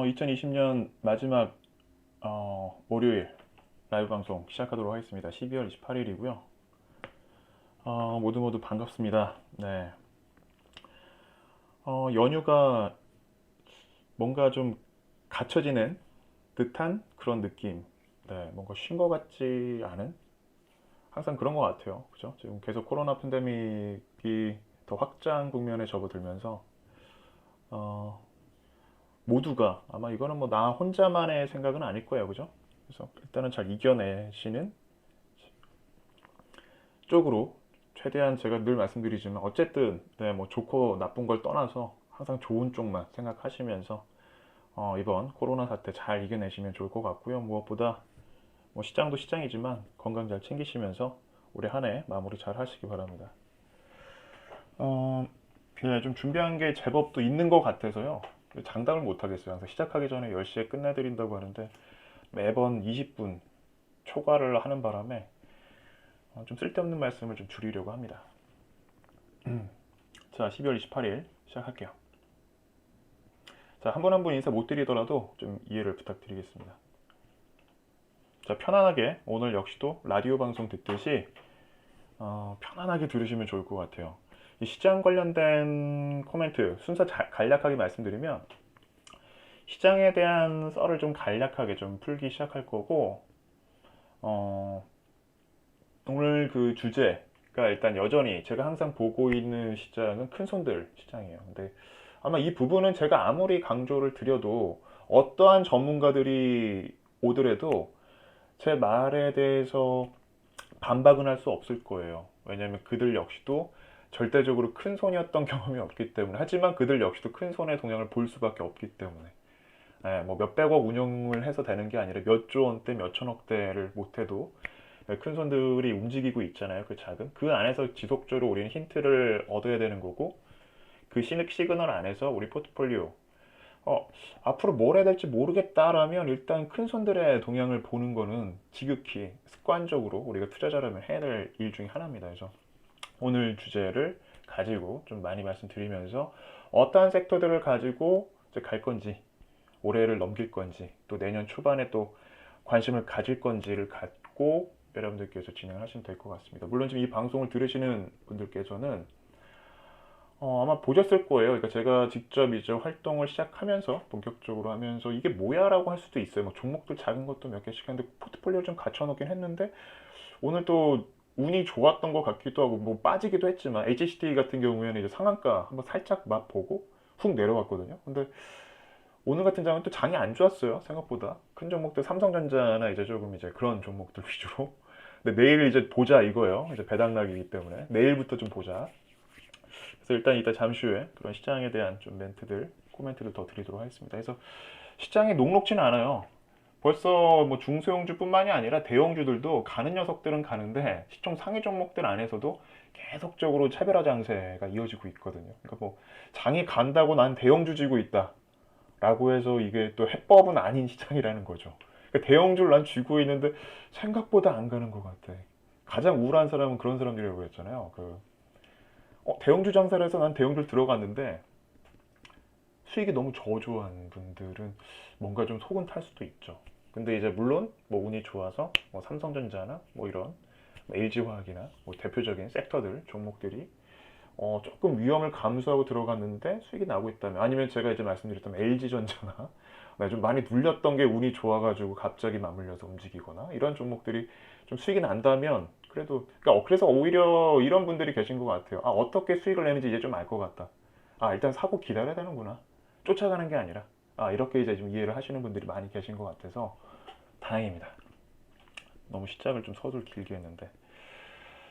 2020년 마지막 월요일 라이브 방송 시작하도록 하겠습니다. 12월 28일이고요. 모두 모두 반갑습니다. 네. 연휴가 뭔가 좀 갇혀지는 듯한 그런 느낌. 네, 뭔가 쉰 것 같지 않은? 항상 그런 것 같아요. 그죠? 지금 계속 코로나 팬데믹이 더 확장 국면에 접어들면서 어, 모두가 아마 이거는 뭐 나 혼자만의 생각은 아닐 거예요. 그죠? 그래서 일단은 잘 이겨내시는 쪽으로 최대한 제가 늘 말씀드리지만 어쨌든 네, 뭐 좋고 나쁜 걸 떠나서 항상 좋은 쪽만 생각하시면서 이번 코로나 사태 잘 이겨내시면 좋을 것 같고요. 무엇보다 뭐 시장도 시장이지만 건강 잘 챙기시면서 올해 한 해 마무리 잘 하시기 바랍니다. 그냥 좀 준비한 게 제법 또 있는 것 같아서요. 장담을 못 하겠어요. 항상 시작하기 전에 10시에 끝내드린다고 하는데 매번 20분 초과를 하는 바람에 좀 쓸데없는 말씀을 좀 줄이려고 합니다. 자, 12월 28일 시작할게요. 자, 한 분 한 분 인사 못 드리더라도 좀 이해를 부탁드리겠습니다. 자, 편안하게 오늘 역시도 라디오 방송 듣듯이 편안하게 들으시면 좋을 것 같아요. 이 시장 관련된 코멘트 순서 간략하게 말씀드리면 시장에 대한 썰을 좀 간략하게 좀 풀기 시작할 거고 어, 오늘 그 주제가 일단 여전히 제가 항상 보고 있는 시장은 큰 손들 시장이에요. 근데 아마 이 부분은 제가 아무리 강조를 드려도 어떠한 전문가들이 오더라도 제 말에 대해서 반박은 할 수 없을 거예요. 왜냐하면 그들 역시도 절대적으로 큰 손이었던 경험이 없기 때문에. 하지만 그들 역시도 큰 손의 동향을 볼 수밖에 없기 때문에. 네, 뭐 몇백억 운영을 해서 되는 게 아니라 몇 조 원대, 몇 천억대를 못해도 큰 손들이 움직이고 있잖아요. 그 자금. 그 안에서 지속적으로 우리는 힌트를 얻어야 되는 거고, 그 시그널 안에서 우리 포트폴리오, 앞으로 뭘 해야 될지 모르겠다라면 일단 큰 손들의 동향을 보는 거는 지극히 습관적으로 우리가 투자자라면 해야 될 일 중에 하나입니다. 그래서 오늘 주제를 가지고 좀 많이 말씀드리면서 어떠한 섹터들을 가지고 이제 갈 건지, 올해를 넘길 건지, 또 내년 초반에 또 관심을 가질 건지를 갖고 여러분들께서 진행을 하시면 될 것 같습니다. 물론 지금 이 방송을 들으시는 분들께서는 아마 보셨을 거예요. 그러니까 제가 직접 이제 활동을 시작하면서 본격적으로 하면서 이게 뭐야라고 할 수도 있어요. 뭐 종목들 작은 것도 몇 개씩 했는데 포트폴리오를 좀 갖춰놓긴 했는데 오늘 또 운이 좋았던 것 같기도 하고 뭐 빠지기도 했지만 HCD 같은 경우에는 이제 상한가 한번 살짝 맛보고 훅 내려왔거든요. 근데 오늘 같은 장은 또 장이 안 좋았어요. 생각보다 큰 종목들 삼성전자나 이제 조금 이제 그런 종목들 위주로. 근데 내일 이제 보자 이거예요. 이제 배당락이기 때문에 내일부터 좀 보자. 그래서 일단 이따 잠시 후에 그런 시장에 대한 좀 멘트들, 코멘트를 더 드리도록 하겠습니다. 그래서 시장이 녹록지는 않아요. 벌써 뭐 중소형주뿐만이 아니라 대형주들도 가는 녀석들은 가는데 시총 상위 종목들 안에서도 계속적으로 차별화 장세가 이어지고 있거든요. 그러니까 뭐 장이 간다고 난 대형주 지고 있다라고 해서 이게 또 해법은 아닌 시장이라는 거죠. 그러니까 대형주를 난 쥐고 있는데 생각보다 안 가는 것 같아. 가장 우울한 사람은 그런 사람들이라고 했잖아요. 대형주 장사를 해서 난 대형주를 들어갔는데 수익이 너무 저조한 분들은 뭔가 좀 속은 탈 수도 있죠. 근데 이제 물론 뭐 운이 좋아서 뭐 삼성전자나 뭐 이런 LG화학이나 뭐 대표적인 섹터들 종목들이 조금 위험을 감수하고 들어갔는데 수익이 나고 있다면 아니면 제가 이제 말씀드렸던 LG전자나 좀 많이 눌렸던 게 운이 좋아가지고 갑자기 맞물려서 움직이거나 이런 종목들이 좀 수익이 난다면 그래도 그러니까 그래서 오히려 이런 분들이 계신 것 같아요. 어떻게 수익을 내는지 이제 좀 알 것 같다. 일단 사고 기다려야 되는구나. 쫓아가는 게 아니라 이렇게 이제 좀 이해를 하시는 분들이 많이 계신 것 같아서 다행입니다. 너무 시작을 좀 서둘 길게 했는데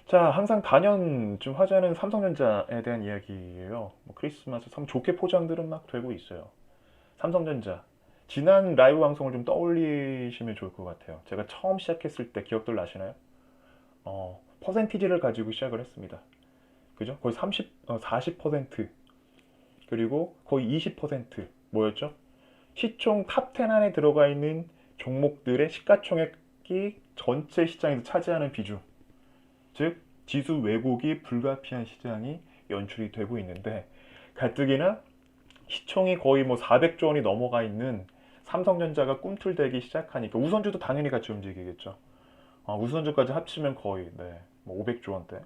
자, 항상 단연 좀 화제는 삼성전자에 대한 이야기예요. 뭐 크리스마스 참 좋게 포장들은 막 되고 있어요. 삼성전자. 지난 라이브 방송을 좀 떠올리시면 좋을 것 같아요. 제가 처음 시작했을 때 기억들 나시나요? 퍼센티지를 가지고 시작을 했습니다. 그죠? 거의 40% 그리고 거의 20% 뭐였죠? 시총 탑10 안에 들어가 있는 종목들의 시가총액이 전체 시장에서 차지하는 비중. 즉 지수 왜곡이 불가피한 시장이 연출이 되고 있는데 가뜩이나 시총이 거의 뭐 400조 원이 넘어가 있는 삼성전자가 꿈틀대기 시작하니까 우선주도 당연히 같이 움직이겠죠. 우선주까지 합치면 거의 뭐 500조 원대.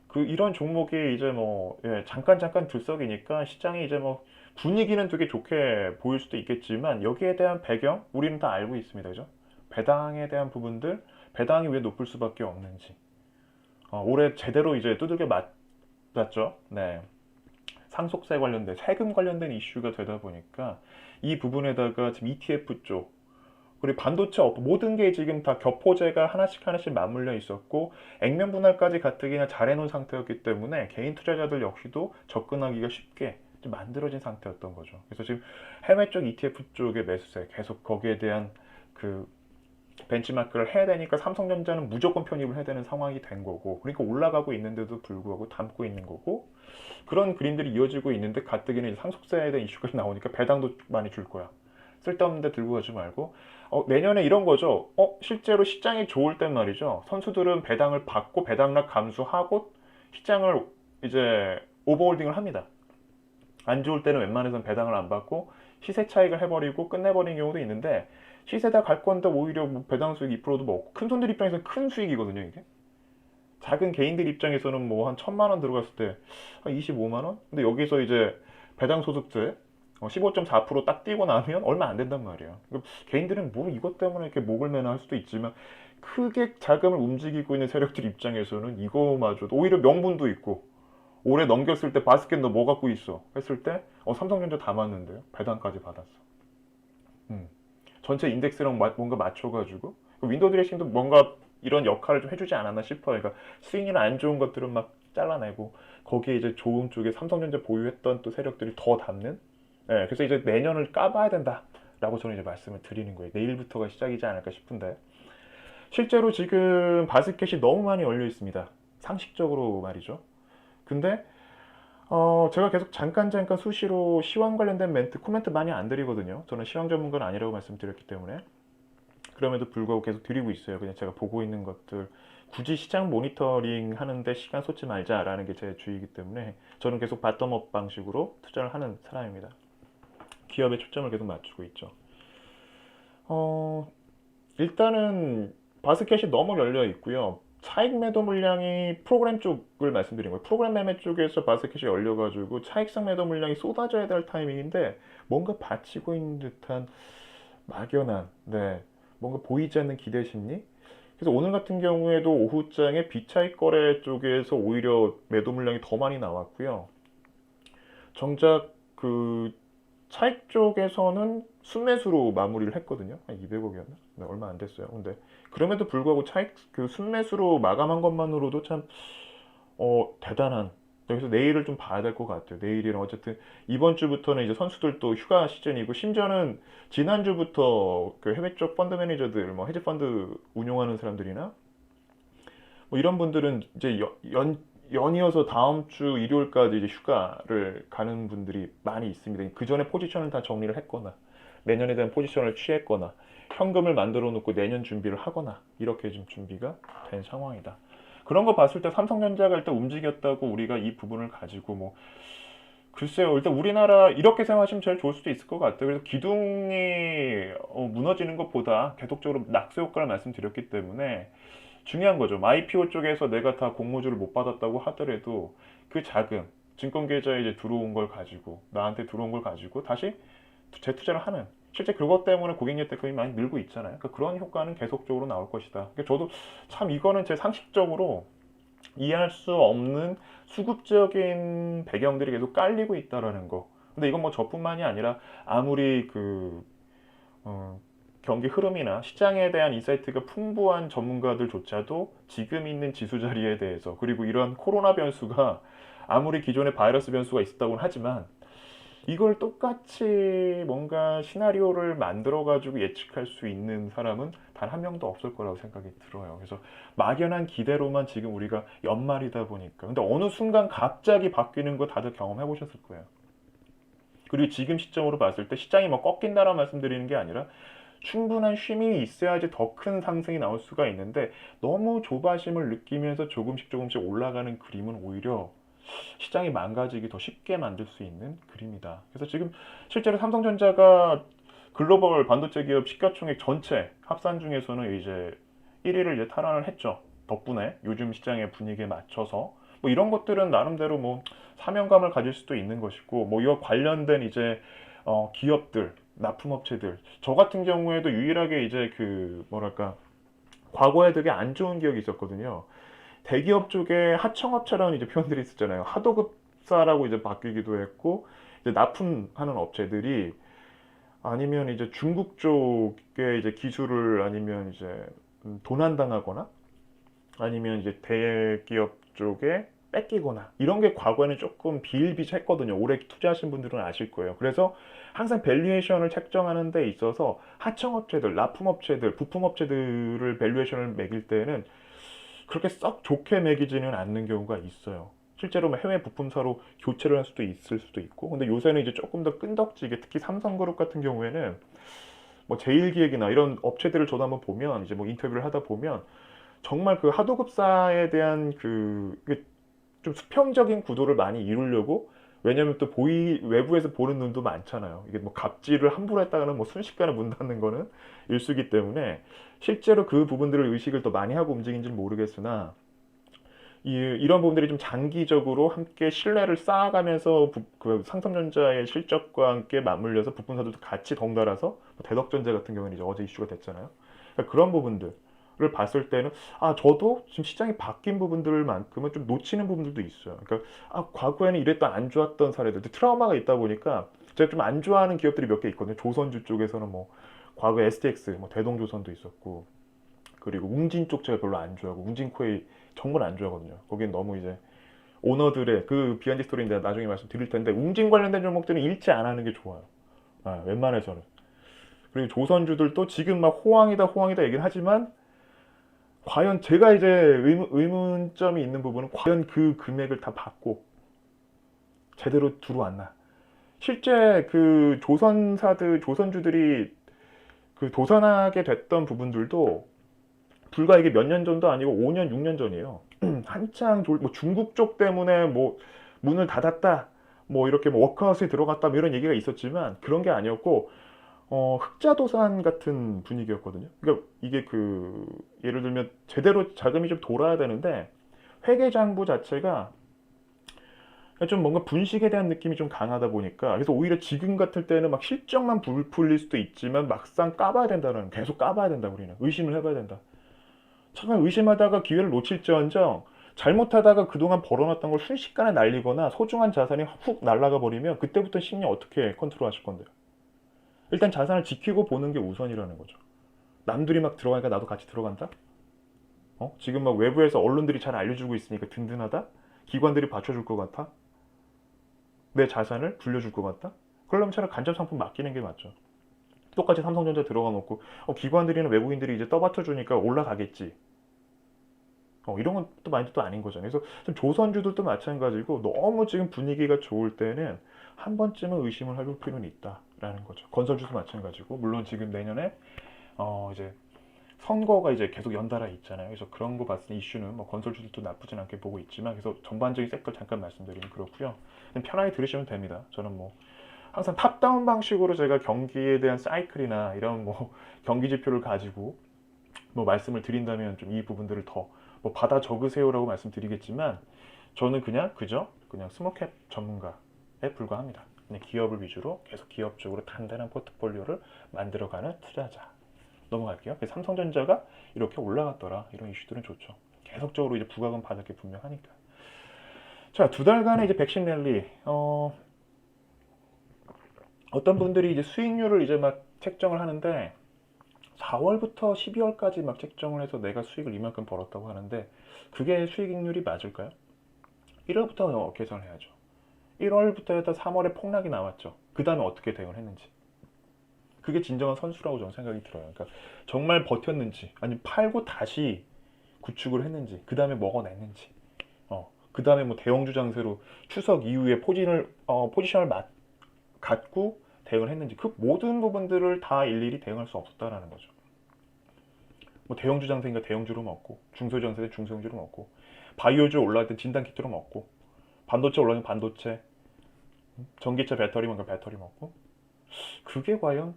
그 이런 종목이 이제 뭐 잠깐 들썩이니까 시장이 이제 뭐 분위기는 되게 좋게 보일 수도 있겠지만 여기에 대한 배경 우리는 다 알고 있습니다. 그죠? 배당에 대한 부분들, 배당이 왜 높을 수밖에 없는지. 올해 제대로 이제 두들겨 맞았죠. 상속세 관련된 세금 관련된 이슈가 되다 보니까 이 부분에다가 지금 ETF 쪽 그리고 반도체 모든 게 지금 다 격포제가 하나씩 맞물려 있었고 액면 분할까지 가뜩이나 잘해놓은 상태였기 때문에 개인 투자자들 역시도 접근하기가 쉽게 만들어진 상태였던 거죠. 그래서 지금 해외 쪽 ETF 쪽의 매수세 계속 거기에 대한 그 벤치마크를 해야 되니까 삼성전자는 무조건 편입을 해야 되는 상황이 된 거고, 그러니까 올라가고 있는데도 불구하고 담고 있는 거고, 그런 그림들이 이어지고 있는데 가뜩이나 상속세에 대한 이슈가 나오니까 배당도 많이 줄 거야. 쓸데없는데 들고 가지 말고 내년에 이런 거죠. 실제로 시장이 좋을 땐 말이죠. 선수들은 배당을 받고 배당락 감수하고 시장을 이제 오버홀딩을 합니다. 안 좋을 때는 웬만해서는 배당을 안 받고 시세 차익을 해버리고 끝내버리는 경우도 있는데 시세다 갈 건데 오히려 뭐 배당 수익 2%도 먹고 큰 손들 입장에서는 큰 수익이거든요 이게. 작은 개인들 입장에서는 뭐 한 1,000만 원 들어갔을 때 한 25만 원? 근데 여기서 이제 배당 소득세 15.4%딱 띄고 나면 얼마 안 된단 말이에요. 개인들은 뭐 이것 때문에 이렇게 목을 매나 할 수도 있지만 크게 자금을 움직이고 있는 세력들 입장에서는 이거마저도 오히려 명분도 있고 올해 넘겼을 때 바스켓 너 뭐 갖고 있어? 했을 때 삼성전자 다 맞는데요. 배당까지 받았어. 전체 인덱스랑 뭔가 맞춰가지고 윈도우 드레싱도 뭔가 이런 역할을 좀 해주지 않았나 싶어요. 그러니까 스윙이나 안 좋은 것들은 막 잘라내고 거기에 이제 좋은 쪽에 삼성전자 보유했던 또 세력들이 더 담는. 그래서 이제 내년을 까봐야 된다라고 저는 이제 말씀을 드리는 거예요. 내일부터가 시작이지 않을까 싶은데 실제로 지금 바스켓이 너무 많이 열려 있습니다. 상식적으로 말이죠. 근데 제가 계속 잠깐 수시로 시황 관련된 코멘트 많이 안 드리거든요. 저는 시황 전문가는 아니라고 말씀드렸기 때문에. 그럼에도 불구하고 계속 드리고 있어요. 그냥 제가 보고 있는 것들. 굳이 시장 모니터링 하는데 시간 쏟지 말자라는 게 제 주의이기 때문에 저는 계속 바텀업 방식으로 투자를 하는 사람입니다. 기업에 초점을 계속 맞추고 있죠. 일단은 바스켓이 너무 열려 있고요. 차익 매도 물량이 프로그램 쪽을 말씀드린 거예요. 프로그램 매매 쪽에서 바스켓이 열려가지고 차익상 매도 물량이 쏟아져야 될 타이밍인데 뭔가 받치고 있는 듯한 막연한 뭔가 보이지 않는 기대 심리. 그래서 오늘 같은 경우에도 오후장에 비차익 거래 쪽에서 오히려 매도 물량이 더 많이 나왔고요. 정작 그 차익 쪽에서는 순매수로 마무리를 했거든요. 한 200억이었나? 얼마 안 됐어요. 근데 그럼에도 불구하고 차익 그 순매수로 마감한 것만으로도 참 대단한. 그래서 내일을 좀 봐야 될 것 같아요. 내일이랑 어쨌든 이번 주부터는 이제 선수들도 휴가 시즌이고 심지어는 지난주부터 그 해외 쪽 펀드 매니저들, 뭐 헤지 펀드 운용하는 사람들이나 뭐 이런 분들은 이제 연이어서 다음 주 일요일까지 이제 휴가를 가는 분들이 많이 있습니다. 그 전에 포지션을 다 정리를 했거나 내년에 대한 포지션을 취했거나 현금을 만들어 놓고 내년 준비를 하거나 이렇게 좀 준비가 된 상황이다. 그런 거 봤을 때 삼성전자가 일단 움직였다고 우리가 이 부분을 가지고 뭐 글쎄요. 일단 우리나라 이렇게 생각하시면 제일 좋을 수도 있을 것 같아요. 그래서 기둥이 무너지는 것보다 계속적으로 낙세 효과를 말씀드렸기 때문에 중요한 거죠. IPO 쪽에서 내가 다 공모주를 못 받았다고 하더라도 그 자금, 증권 계좌에 이제 들어온 걸 가지고 나한테 들어온 걸 가지고 다시 재투자를 하는 실제 그것 때문에 고객 여태금이 많이 늘고 있잖아요. 그러니까 그런 효과는 계속적으로 나올 것이다. 그러니까 저도 참 이거는 제 상식적으로 이해할 수 없는 수급적인 배경들이 계속 깔리고 있다라는 거. 근데 이건 뭐 저뿐만이 아니라 아무리 경기 흐름이나 시장에 대한 인사이트가 풍부한 전문가들조차도 지금 있는 지수 자리에 대해서 그리고 이런 코로나 변수가 아무리 기존에 바이러스 변수가 있었다고는 하지만 이걸 똑같이 뭔가 시나리오를 만들어 가지고 예측할 수 있는 사람은 단 한 명도 없을 거라고 생각이 들어요. 그래서 막연한 기대로만 지금 우리가 연말이다 보니까 근데 어느 순간 갑자기 바뀌는 거 다들 경험해 보셨을 거예요. 그리고 지금 시점으로 봤을 때 시장이 뭐 꺾인다라는 말씀드리는 게 아니라 충분한 쉼이 있어야지 더 큰 상승이 나올 수가 있는데 너무 조바심을 느끼면서 조금씩 올라가는 그림은 오히려 시장이 망가지기 더 쉽게 만들 수 있는 그림이다. 그래서 지금 실제로 삼성전자가 글로벌 반도체 기업 시가총액 전체 합산 중에서는 이제 1위를 이제 탈환을 했죠. 덕분에 요즘 시장의 분위기에 맞춰서 뭐 이런 것들은 나름대로 뭐 사명감을 가질 수도 있는 것이고, 뭐 이와 관련된 이제 기업들, 납품업체들, 저 같은 경우에도 유일하게 이제 그 뭐랄까 과거에 되게 안 좋은 기억이 있었거든요. 대기업 쪽에 하청업체라는 이제 표현들이 있었잖아요. 하도급사라고 이제 바뀌기도 했고, 이제 납품하는 업체들이 아니면 이제 중국 쪽에 이제 기술을 아니면 이제 도난당하거나 아니면 이제 대기업 쪽에 뺏기거나 이런 게 과거에는 조금 비일비재했거든요. 오래 투자하신 분들은 아실 거예요. 그래서 항상 밸류에이션을 책정하는 데 있어서 하청업체들, 납품업체들, 부품업체들을 밸류에이션을 매길 때는 그렇게 썩 좋게 매기지는 않는 경우가 있어요. 실제로 뭐 해외 부품사로 교체를 할 수도 있을 수도 있고, 근데 요새는 이제 조금 더 끈덕지게, 특히 삼성그룹 같은 경우에는 뭐 제일기획이나 이런 업체들을 저도 한번 보면, 이제 뭐 인터뷰를 하다 보면 정말 그 하도급사에 대한 좀 수평적인 구도를 많이 이루려고, 왜냐면 또 외부에서 보는 눈도 많잖아요. 이게 뭐 갑질을 함부로 했다가는 뭐 순식간에 문 닫는 거는 일수기 때문에 실제로 그 부분들을 의식을 더 많이 하고 움직인지는 모르겠으나, 이런 부분들이 좀 장기적으로 함께 신뢰를 쌓아가면서 그 삼성전자의 실적과 함께 맞물려서 부품사들도 같이 덩달아서, 뭐 대덕전자 같은 경우는 이제 어제 이슈가 됐잖아요. 그러니까 그런 부분들을 봤을 때는 저도 지금 시장이 바뀐 부분들만큼은 좀 놓치는 부분들도 있어요. 그러니까 과거에는 이랬던 안 좋았던 사례들, 트라우마가 있다 보니까 제가 좀 안 좋아하는 기업들이 몇 개 있거든요. 조선주 쪽에서는 뭐 과거 STX, 뭐 대동조선도 있었고, 그리고 웅진 쪽 제가 별로 안 좋아하고, 웅진코에 정말 안 좋아하거든요. 거긴 너무 이제 오너들의 그 비하인드 스토리인데 나중에 말씀드릴 텐데, 웅진 관련된 종목들은 일치 안 하는 게 좋아요. 웬만해서는. 그리고 조선주들도 지금 막 호황이다 호황이다 얘기를 하지만, 과연 제가 이제 의문점이 있는 부분은 과연 그 금액을 다 받고 제대로 들어왔나. 실제 그 조선주들이 그 도산하게 됐던 부분들도 불과 이게 몇 년 전도 아니고 5년, 6년 전이에요. 한창 뭐 중국 쪽 때문에 뭐 문을 닫았다, 뭐 이렇게 뭐 워크아웃에 들어갔다, 뭐 이런 얘기가 있었지만 그런 게 아니었고, 흑자도산 같은 분위기였거든요. 그러니까 이게 그 예를 들면 제대로 자금이 좀 돌아야 되는데 회계장부 자체가 좀 뭔가 분식에 대한 느낌이 좀 강하다 보니까, 그래서 오히려 지금 같을 때는 막 실적만 불풀릴 수도 있지만 막상 까봐야 된다는, 계속 까봐야 된다, 우리는 의심을 해봐야 된다. 잠깐 의심하다가 기회를 놓칠지언정 잘못하다가 그동안 벌어놨던 걸 순식간에 날리거나 소중한 자산이 훅 날아가 버리면 그때부터 심리 어떻게 컨트롤 하실 건데요? 일단 자산을 지키고 보는 게 우선이라는 거죠. 남들이 막 들어가니까 나도 같이 들어간다? 지금 막 외부에서 언론들이 잘 알려주고 있으니까 든든하다? 기관들이 받쳐줄 것 같아? 내 자산을 불려줄 것 같다? 그러려면 차라리 간접 상품 맡기는 게 맞죠. 똑같이 삼성전자 들어가 놓고 기관들이나 외국인들이 이제 떠받쳐주니까 올라가겠지. 이런 건 또 마인드도 아닌 거잖아요. 그래서 좀 조선주들도 마찬가지고, 너무 지금 분위기가 좋을 때는 한 번쯤은 의심을 해볼 필요는 있다라는 거죠. 건설주도 마찬가지고, 물론 지금 내년에 이제 선거가 이제 계속 연달아 있잖아요. 그래서 그런 거 봤을 때 이슈는 뭐 건설주들도 나쁘진 않게 보고 있지만, 그래서 전반적인 섹터 잠깐 말씀드리면 그렇고요. 편하게 들으시면 됩니다. 저는 뭐 항상 탑다운 방식으로 제가 경기에 대한 사이클이나 이런 뭐 경기 지표를 가지고 뭐 말씀을 드린다면 좀 이 부분들을 더 뭐 받아 적으세요라고 말씀드리겠지만, 저는 그냥 스몰캡 전문가에 불과합니다. 그냥 기업을 위주로 계속 기업 쪽으로 단단한 포트폴리오를 만들어가는 투자자. 넘어갈게요. 삼성전자가 이렇게 올라갔더라, 이런 이슈들은 좋죠. 계속적으로 이제 부각은 받을 게 분명하니까. 자, 2달간의 이제 백신 랠리. 어떤 분들이 이제 수익률을 이제 막 책정을 하는데, 4월부터 12월까지 막 책정을 해서 내가 수익을 이만큼 벌었다고 하는데, 그게 수익률이 맞을까요? 1월부터 계산을 해야죠. 1월부터 해서 3월에 폭락이 나왔죠. 그 다음에 어떻게 대응을 했는지. 그게 진정한 선수라고 저는 생각이 들어요. 그러니까 정말 버텼는지, 아니면 팔고 다시 구축을 했는지, 그 다음에 먹어냈는지, 그 다음에 뭐 대형주 장세로 추석 이후에 포지션을 갖고 대응을 했는지, 그 모든 부분들을 다 일일이 대응할 수 없었다라는 거죠. 뭐 대형주 장세니까 대형주로 먹고, 중소주 장세 때 중소형주로 먹고, 바이오주 올라갈 때 진단키트로 먹고, 반도체 올라가면 반도체, 전기차 배터리 먹으면 배터리 먹고, 그게 과연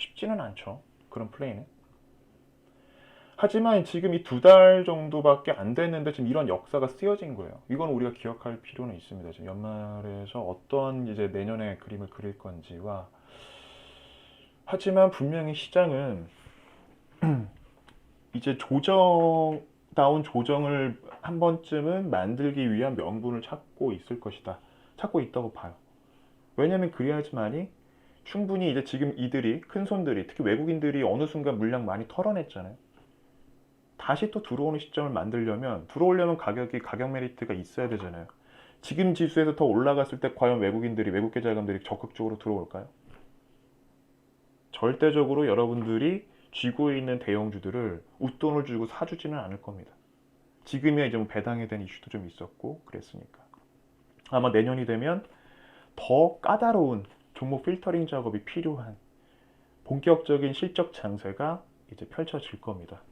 쉽지는 않죠. 그런 플레이는. 하지만 지금 이 2달 정도밖에 안 됐는데 지금 이런 역사가 쓰여진 거예요. 이건 우리가 기억할 필요는 있습니다. 지금 연말에서 어떤 이제 내년의 그림을 그릴 건지와 하지만 분명히 시장은 이제 조정다운 조정을 한 번쯤은 만들기 위한 명분을 찾고 있을 것이다. 찾고 있다고 봐요. 왜냐면 그래야지만이 충분히 이제 지금 이들이 큰 손들이 특히 외국인들이 어느 순간 물량 많이 털어냈잖아요. 다시 또 들어오는 시점을 만들려면 들어오려면 가격 메리트가 있어야 되잖아요. 지금 지수에서 더 올라갔을 때 과연 외국 계좌금들이 적극적으로 들어올까요? 절대적으로 여러분들이 쥐고 있는 대형주들을 웃돈을 주고 사주지는 않을 겁니다. 지금이야 이제 뭐 배당에 대한 이슈도 좀 있었고 그랬으니까. 아마 내년이 되면 더 까다로운 종목 필터링 작업이 필요한 본격적인 실적 장세가 이제 펼쳐질 겁니다.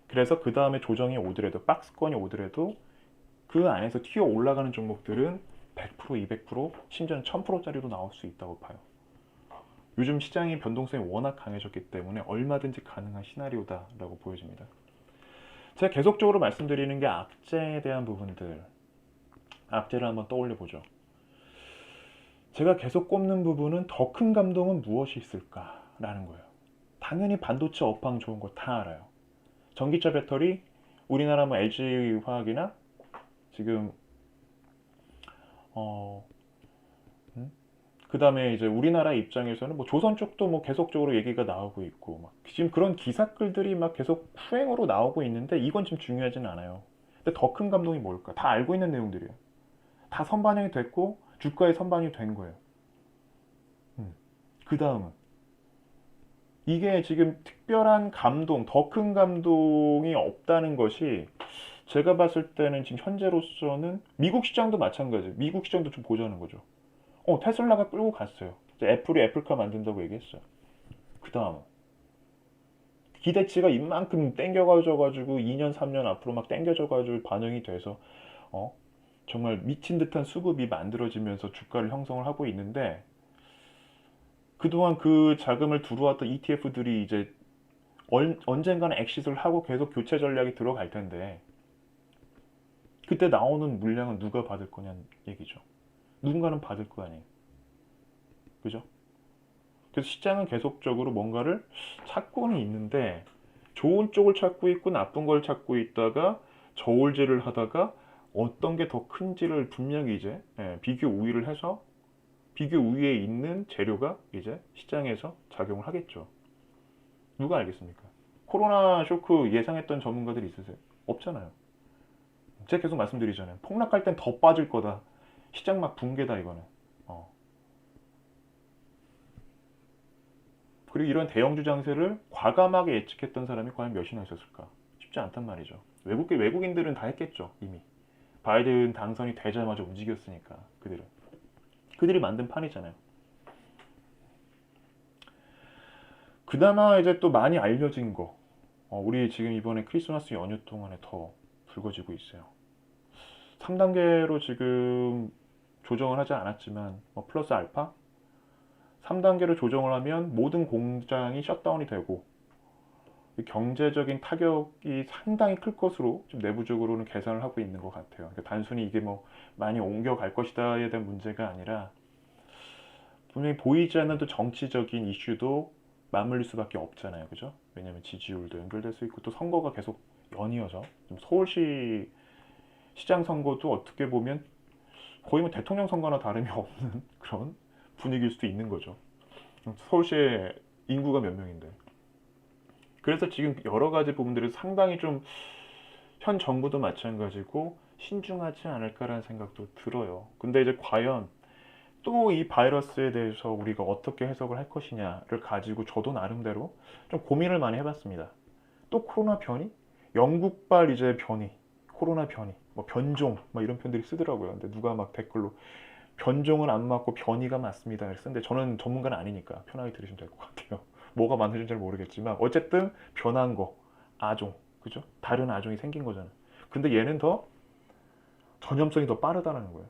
그래서 그 다음에 조정이 오더라도 박스권이 오더라도 그 안에서 튀어 올라가는 종목들은 100%, 200%, 심지어는 1000%짜리로 나올 수 있다고 봐요. 요즘 시장의 변동성이 워낙 강해졌기 때문에 얼마든지 가능한 시나리오다라고 보여집니다. 제가 계속적으로 말씀드리는 게 악재에 대한 부분들, 악재를 한번 떠올려 보죠. 제가 계속 꼽는 부분은 더 큰 감동은 무엇이 있을까라는 거예요. 당연히 반도체 업황 좋은 거 다 알아요. 전기차 배터리, 우리나라 뭐 LG화학이나 지금 그 다음에 이제 우리나라 입장에서는 뭐 조선 쪽도 뭐 계속적으로 얘기가 나오고 있고 막 지금 그런 기사글들이 막 계속 후행으로 나오고 있는데 이건 지금 중요하지는 않아요. 근데 더 큰 감동이 뭘까? 다 알고 있는 내용들이에요. 다 선반영이 됐고 주가에 선반영이 된 거예요. 그 다음은 이게 지금 특별한 감동, 더 큰 감동이 없다는 것이 제가 봤을 때는 지금 현재로서는 미국 시장도 마찬가지예요. 미국 시장도 좀 보자는 거죠. 테슬라가 끌고 갔어요. 애플이 애플카 만든다고 얘기했어요. 그 다음 기대치가 이만큼 땡겨가지고 2년, 3년 앞으로 막 땡겨져가지고 반영이 돼서 정말 미친 듯한 수급이 만들어지면서 주가를 형성을 하고 있는데 그동안 그 자금을 들어왔던 ETF들이 이제 언젠가는 엑시트를 하고 계속 교체 전략이 들어갈 텐데 그때 나오는 물량은 누가 받을 거냐는 얘기죠. 누군가는 받을 거 아니에요. 그죠? 그래서 시장은 계속적으로 뭔가를 찾고는 있는데 좋은 쪽을 찾고 있고 나쁜 걸 찾고 있다가 저울질을 하다가 어떤 게 더 큰지를 분명히 이제 비교 우위를 해서 비교 우위에 있는 재료가 이제 시장에서 작용을 하겠죠. 누가 알겠습니까? 코로나 쇼크 예상했던 전문가들이 있으세요? 없잖아요. 제가 계속 말씀드리잖아요. 폭락할 땐 더 빠질 거다. 시장 막 붕괴다 이거는. 그리고 이런 대형주 장세를 과감하게 예측했던 사람이 과연 몇이나 있었을까? 쉽지 않단 말이죠. 외국인들은 다 했겠죠, 이미. 바이든 당선이 되자마자 움직였으니까, 그들은. 그들이 만든 판이잖아요. 그나마 이제 또 많이 알려진 거. 우리 지금 이번에 크리스마스 연휴 동안에 더 불거지고 있어요. 3단계로 지금 조정을 하지 않았지만, 플러스 알파? 3단계로 조정을 하면 모든 공장이 셧다운이 되고 경제적인 타격이 상당히 클 것으로 좀 내부적으로는 계산을 하고 있는 것 같아요. 그러니까 단순히 이게 뭐 많이 옮겨갈 것이다에 대한 문제가 아니라 분명히 보이지 않는 또 정치적인 이슈도 맞물릴 수밖에 없잖아요. 그죠? 왜냐하면 지지율도 연결될 수 있고 또 선거가 계속 연이어서 서울시 시장 선거도 어떻게 보면 거의 뭐 대통령 선거나 다름이 없는 그런 분위기일 수도 있는 거죠. 서울시의 인구가 몇 명인데. 그래서 지금 여러 가지 부분들이 상당히 좀 현 정부도 마찬가지고 신중하지 않을까라는 생각도 들어요. 근데 이제 과연 또 이 바이러스에 대해서 우리가 어떻게 해석을 할 것이냐를 가지고 저도 나름대로 좀 고민을 많이 해봤습니다. 또 코로나 변이? 영국발 이제 변이, 코로나 변이, 뭐 변종, 뭐 이런 표현들이 쓰더라고요. 근데 누가 막 댓글로 변종은 안 맞고 변이가 맞습니다. 근데 저는 전문가는 아니니까 편하게 들으시면 될 것 같아요. 뭐가 맞는지 잘 모르겠지만 어쨌든 변한 거, 아종, 그죠? 다른 아종이 생긴 거잖아요. 근데 얘는 더 전염성이 더 빠르다는 거예요.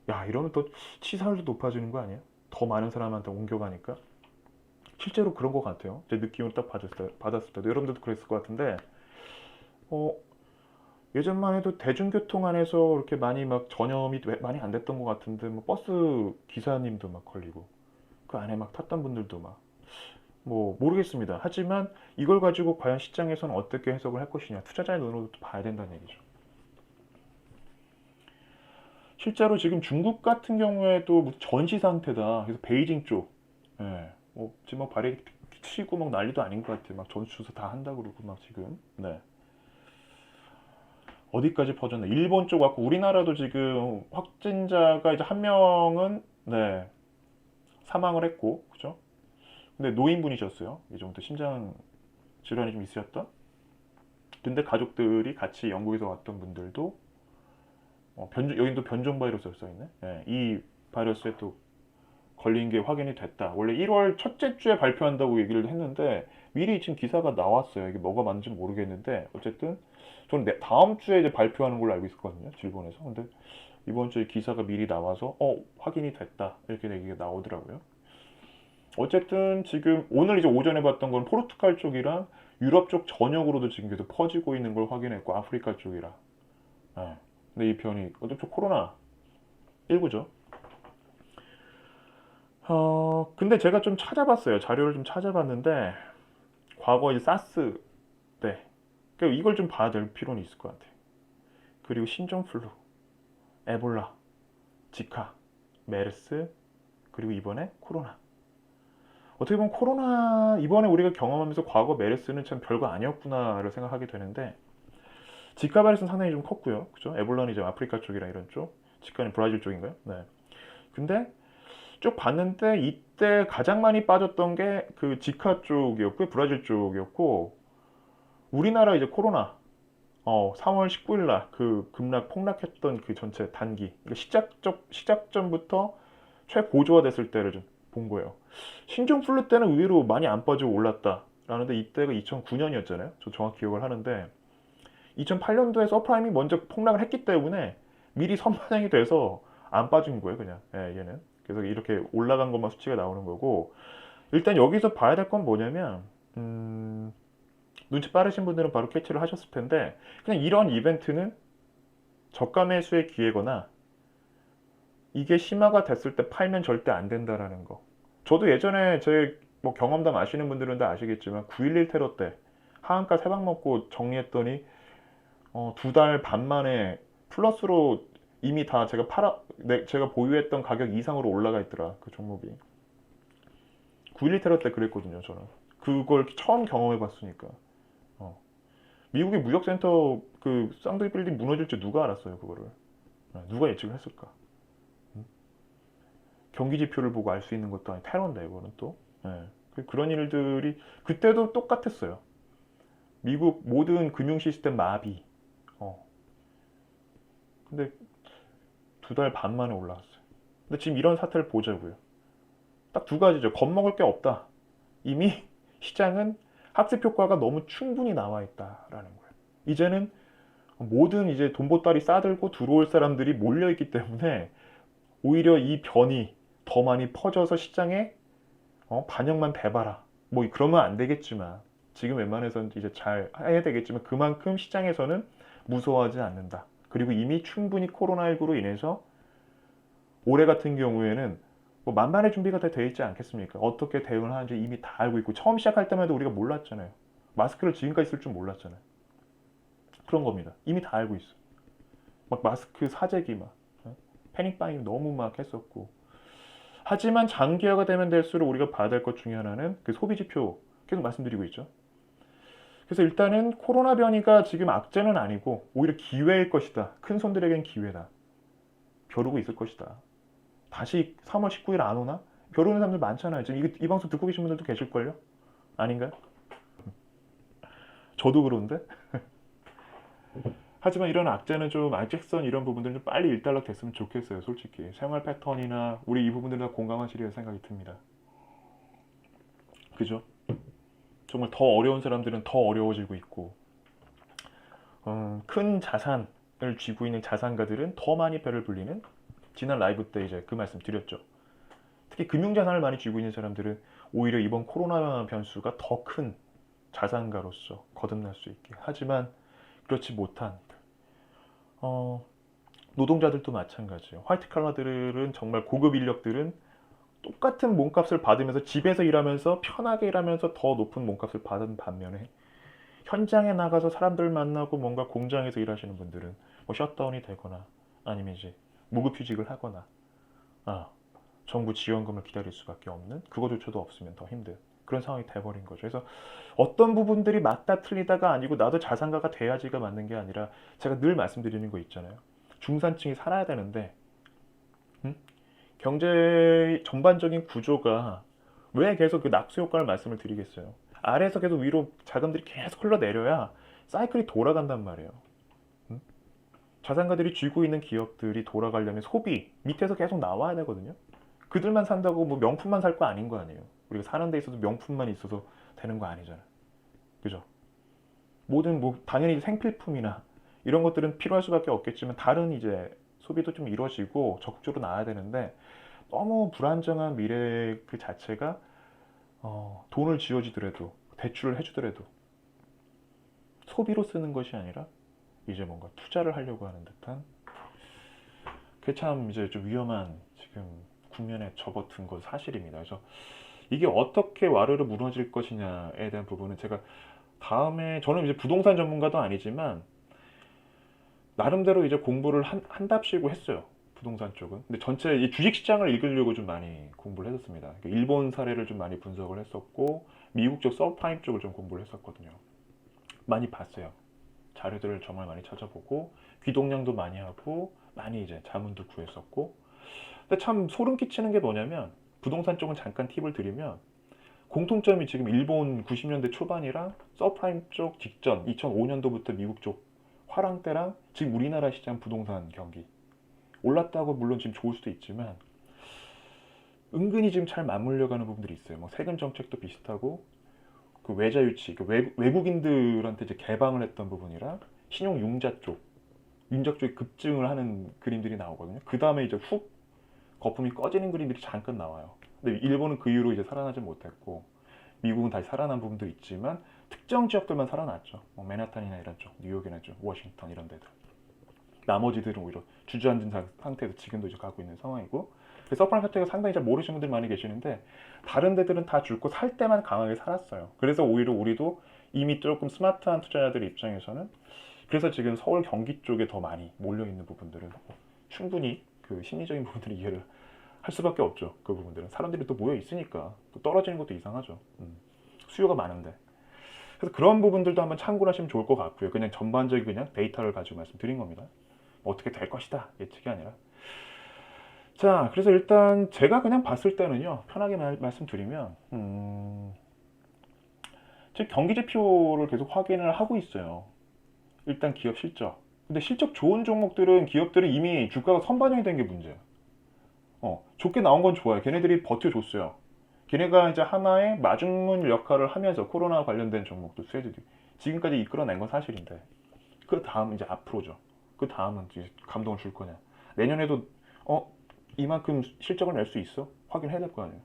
야, 이러면 또 치사율도 높아지는 거 아니에요? 더 많은 사람한테 옮겨가니까. 실제로 그런 것 같아요. 제 느낌을 딱 받았을 때도 여러분들도 그랬을 것 같은데 어, 예전만 해도 대중교통 안에서 이렇게 많이 막 전염이 많이 안 됐던 것 같은데 뭐 버스 기사님도 막 걸리고 그 안에 막 탔던 분들도 막 뭐 모르겠습니다. 하지만 이걸 가지고 과연 시장에서는 어떻게 해석을 할 것이냐 투자자의 눈으로 봐야 된다는 얘기죠. 실제로 지금 중국 같은 경우에도 무슨 전시 상태다. 그래서 베이징 쪽, 예, 뭐 지금 막 발에 치고 막 난리도 아닌 것 같아요. 막 전수 조사 다 한다 그러고 막 지금, 네. 어디까지 퍼졌나? 일본 쪽 왔고 우리나라도 지금 확진자가 이제 한 명은 네 사망을 했고, 그죠? 근데 노인분이셨어요. 예전부터 심장 질환이 좀 있으셨던. 근데 가족들이 같이 영국에서 왔던 분들도 여긴 또 변종 바이러스가 써있네. 예, 이 바이러스에 또 걸린 게 확인이 됐다. 원래 1월 첫째 주에 발표한다고 얘기를 했는데 미리 지금 기사가 나왔어요. 이게 뭐가 맞는지 모르겠는데 어쨌든 저는 다음 주에 이제 발표하는 걸로 알고 있었거든요. 질본에서. 근데 이번 주에 기사가 미리 나와서 확인이 됐다. 이렇게 얘기가 나오더라고요. 어쨌든 지금 오늘 이제 오전에 봤던 건 포르투갈 쪽이랑 유럽 쪽 전역으로도 지금 계속 퍼지고 있는 걸 확인했고 아프리카 쪽이라. 예. 근데 이 변이 어차피 코로나 19죠. 근데 제가 좀 찾아봤어요. 자료를 좀 찾아봤는데, 과거 이 사스 때, 그러니까 이걸 좀 봐야 될 필요는 있을 것 같아요. 그리고 신종플루, 에볼라, 지카, 메르스, 그리고 이번에 코로나. 어떻게 보면 코로나, 이번에 우리가 경험하면서 과거 메르스는 참 별거 아니었구나를 생각하게 되는데, 지카 바이러스는 상당히 좀 컸고요. 그죠? 에볼라는 이제 아프리카 쪽이랑 이런 쪽, 지카는 브라질 쪽인가요? 네. 근데 쭉 봤는데 이때 가장 많이 빠졌던 게 그 지카 쪽이었고 브라질 쪽이었고 우리나라 이제 코로나 3월 19일 날 그 급락 폭락했던 그 전체 단기 그러니까 시작점부터 최고조화 됐을 때를 좀 본 거예요. 신종플루 때는 의외로 많이 안 빠지고 올랐다라는데 이때가 2009년이었잖아요. 저 정확히 기억을 하는데 2008년도에 서프라임이 먼저 폭락을 했기 때문에 미리 선반영이 돼서 안 빠진 거예요, 그냥. 예, 얘는. 그래서 이렇게 올라간 것만 수치가 나오는 거고 일단 여기서 봐야 될 건 뭐냐면 눈치 빠르신 분들은 바로 캐치를 하셨을 텐데 그냥 이런 이벤트는 저가 매수의 기회거나 이게 심화가 됐을 때 팔면 절대 안 된다라는 거. 저도 예전에 제 뭐 경험담 아시는 분들은 다 아시겠지만 9.11 테러 때 하한가 세 방 먹고 정리했더니 2달 반 만에 플러스로 이미 다 제가 보유했던 가격 이상으로 올라가 있더라 그 종목이. 9.11 테러 때 그랬거든요 저는. 그걸 처음 경험해 봤으니까. 미국의 무역센터 그 쌍둥이 빌딩 무너질 줄 누가 알았어요 그거를. 누가 예측을 했을까. 경기 지표를 보고 알 수 있는 것도 아니 테러인데 이거는 또. 그런 일들이 그때도 똑같았어요. 미국 모든 금융 시스템 마비. 근데 2달 반 만에 올라왔어요. 근데 지금 이런 사태를 보자고요. 딱 두 가지죠. 겁먹을 게 없다. 이미 시장은 학습 효과가 너무 충분히 나와 있다라는 거예요. 이제는 모든 이제 돈보따리 싸들고 들어올 사람들이 몰려 있기 때문에 오히려 이 변이 더 많이 퍼져서 시장에 반영만 돼봐라. 뭐 그러면 안 되겠지만 지금 웬만해서는 이제 잘 해야 되겠지만 그만큼 시장에서는 무서워하지 않는다. 그리고 이미 충분히 코로나19로 인해서 올해 같은 경우에는 뭐 만반의 준비가 다 되어 있지 않겠습니까? 어떻게 대응을 하는지 이미 다 알고 있고 처음 시작할 때만 해도 우리가 몰랐잖아요. 마스크를 지금까지 쓸 줄 몰랐잖아요. 그런 겁니다. 이미 다 알고 있어. 막 마스크 사재기 막 패닉바잉 너무 막 했었고. 하지만 장기화가 되면 될수록 우리가 봐야 될 것 중에 하나는 그 소비 지표 계속 말씀드리고 있죠. 그래서 일단은 코로나 변이가 지금 악재는 아니고 오히려 기회일 것이다. 큰 손들에겐 기회다. 벼르고 있을 것이다. 다시 3월 19일 안 오나? 벼르는 사람들 많잖아요. 지금 이 방송 듣고 계신 분들도 계실걸요? 아닌가요? 저도 그런데? 하지만 이런 악재는 좀 악재성 이런 부분들은 좀 빨리 일단락 됐으면 좋겠어요. 솔직히 생활 패턴이나 우리 이 부분들은 다 공감하시리라 생각이 듭니다. 그죠? 정말 더 어려운 사람들은 더 어려워지고 있고 큰 자산을 쥐고 있는 자산가들은 더 많이 배를 불리는 지난 라이브 때 이제 그 말씀 드렸죠. 특히 금융자산을 많이 쥐고 있는 사람들은 오히려 이번 코로나 변수가 더 큰 자산가로서 거듭날 수 있게. 하지만 그렇지 못한 어, 노동자들도 마찬가지예요. 화이트 칼라들은 정말 고급 인력들은 똑같은 몸값을 받으면서 집에서 일하면서 편하게 일하면서 더 높은 몸값을 받은 반면에 현장에 나가서 사람들 만나고 뭔가 공장에서 일하시는 분들은 뭐 셧다운이 되거나 아니면 이제 무급휴직을 하거나 아, 정부 지원금을 기다릴 수밖에 없는 그거조차도 없으면 더 힘든 그런 상황이 돼버린 거죠. 그래서 어떤 부분들이 맞다 틀리다가 아니고 나도 자산가가 돼야지가 맞는 게 아니라 제가 늘 말씀드리는 거 있잖아요. 중산층이 살아야 되는데 음? 경제 전반적인 구조가 왜 계속 그 낙수 효과를 말씀을 드리겠어요. 아래에서 계속 위로 자금들이 계속 흘러내려야 사이클이 돌아간단 말이에요. 음? 자산가들이 쥐고 있는 기업들이 돌아가려면 소비 밑에서 계속 나와야 되거든요. 그들만 산다고 뭐 명품만 살 거 아닌 거 아니에요. 우리가 사는 데 있어서 명품만 있어서 되는 거 아니잖아요. 그죠? 모든 뭐 당연히 생필품이나 이런 것들은 필요할 수밖에 없겠지만 다른 이제 소비도 좀 이루어지고 적극적으로 나와야 되는데 너무 불안정한 미래 그 자체가 돈을 쥐어주더라도 대출을 해주더라도 소비로 쓰는 것이 아니라 이제 뭔가 투자를 하려고 하는 듯한 그게 참 이제 좀 위험한 지금 국면에 접어든 건 사실입니다. 그래서 이게 어떻게 와르르 무너질 것이냐에 대한 부분은 제가 다음에 저는 이제 부동산 전문가도 아니지만 나름대로 이제 공부를 한답시고 했어요. 부동산 쪽은. 근데 전체 이 주식 시장을 읽으려고 좀 많이 공부를 했었습니다. 그러니까 일본 사례를 좀 많이 분석을 했었고 미국 쪽 서브프라임 쪽을 좀 공부를 했었거든요. 많이 봤어요. 자료들을 정말 많이 찾아보고 귀동량도 많이 하고 많이 이제 자문도 구했었고 근데 참 소름 끼치는 게 뭐냐면 부동산 쪽은 잠깐 팁을 드리면 공통점이 지금 일본 90년대 초반이랑 서프라임 쪽 직전 2005년도부터 미국 쪽 화랑 때랑 지금 우리나라 시장 부동산 경기 올랐다고 물론 지금 좋을 수도 있지만 은근히 지금 잘 맞물려가는 부분들이 있어요. 뭐 세금 정책도 비슷하고 그 외자 유치, 그 외국인들한테 이제 개방을 했던 부분이랑 신용 융자 쪽, 융자 쪽이 급증을 하는 그림들이 나오거든요. 그 다음에 이제 훅 거품이 꺼지는 그림들이 잠깐 나와요. 근데 일본은 그 이후로 이제 살아나지 못했고 미국은 다시 살아난 부분도 있지만 특정 지역들만 살아났죠. 뭐 맨하탄이나 이런 쪽, 뉴욕이나 쪽, 워싱턴 이런 데들. 나머지들은 오히려 주저앉은 상태에서 지금도 이제 가고 있는 상황이고 서프라임 사태가 상당히 잘 모르시는 분들 많이 계시는데 다른 데들은 다 줄고 살 때만 강하게 살았어요. 그래서 오히려 우리도 이미 조금 스마트한 투자자들 입장에서는 그래서 지금 서울 경기 쪽에 더 많이 몰려있는 부분들은 충분히 그 심리적인 부분들을 이해를 할 수밖에 없죠. 그 부분들은 사람들이 또 모여 있으니까 또 떨어지는 것도 이상하죠. 수요가 많은데 그래서 그런 부분들도 한번 참고를 하시면 좋을 것 같고요. 그냥 전반적인 그냥 데이터를 가지고 말씀드린 겁니다. 어떻게 될 것이다 예측이 아니라 자 그래서 일단 제가 그냥 봤을 때는요 편하게 말씀드리면 제 경기 지표를 계속 확인을 하고 있어요. 일단 기업 실적 근데 실적 좋은 종목들은 기업들은 이미 주가가 선반영이 된 게 문제예요. 좋게 나온 건 좋아요. 걔네들이 버텨줬어요. 걔네가 이제 하나의 마중물 역할을 하면서 코로나 관련된 종목도 수혜주들이 지금까지 이끌어낸 건 사실인데 그 다음 이제 앞으로죠. 그 다음은 이제 감동을 줄 거냐. 내년에도 이만큼 실적을 낼 수 있어? 확인해야 될 거 아니에요.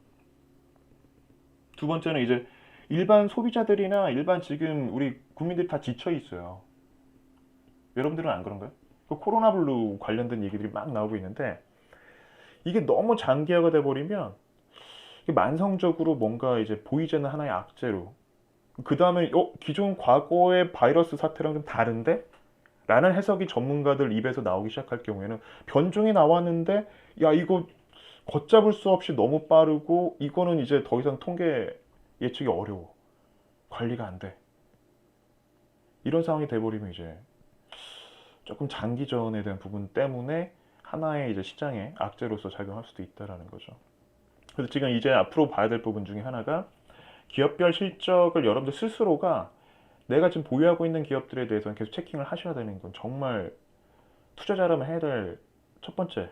두 번째는 이제 일반 소비자들이나 일반 지금 우리 국민들이 다 지쳐 있어요. 여러분들은 안 그런가요? 그 코로나 블루 관련된 얘기들이 막 나오고 있는데 이게 너무 장기화가 돼버리면 만성적으로 뭔가 이제 보이지않는 하나의 악재로 그 다음에 기존 과거의 바이러스 사태랑 좀 다른데? 라는 해석이 전문가들 입에서 나오기 시작할 경우에는 변종이 나왔는데 야 이거 걷잡을 수 없이 너무 빠르고 이거는 이제 더 이상 통계 예측이 어려워. 관리가 안 돼. 이런 상황이 돼버리면 이제 조금 장기전에 대한 부분 때문에 하나의 이제 시장의 악재로서 작용할 수도 있다라는 거죠. 그래서 지금 이제 앞으로 봐야 될 부분 중에 하나가 기업별 실적을 여러분들 스스로가 내가 지금 보유하고 있는 기업들에 대해서는 계속 체킹을 하셔야 되는 건 정말 투자자라면 해야 될 첫 번째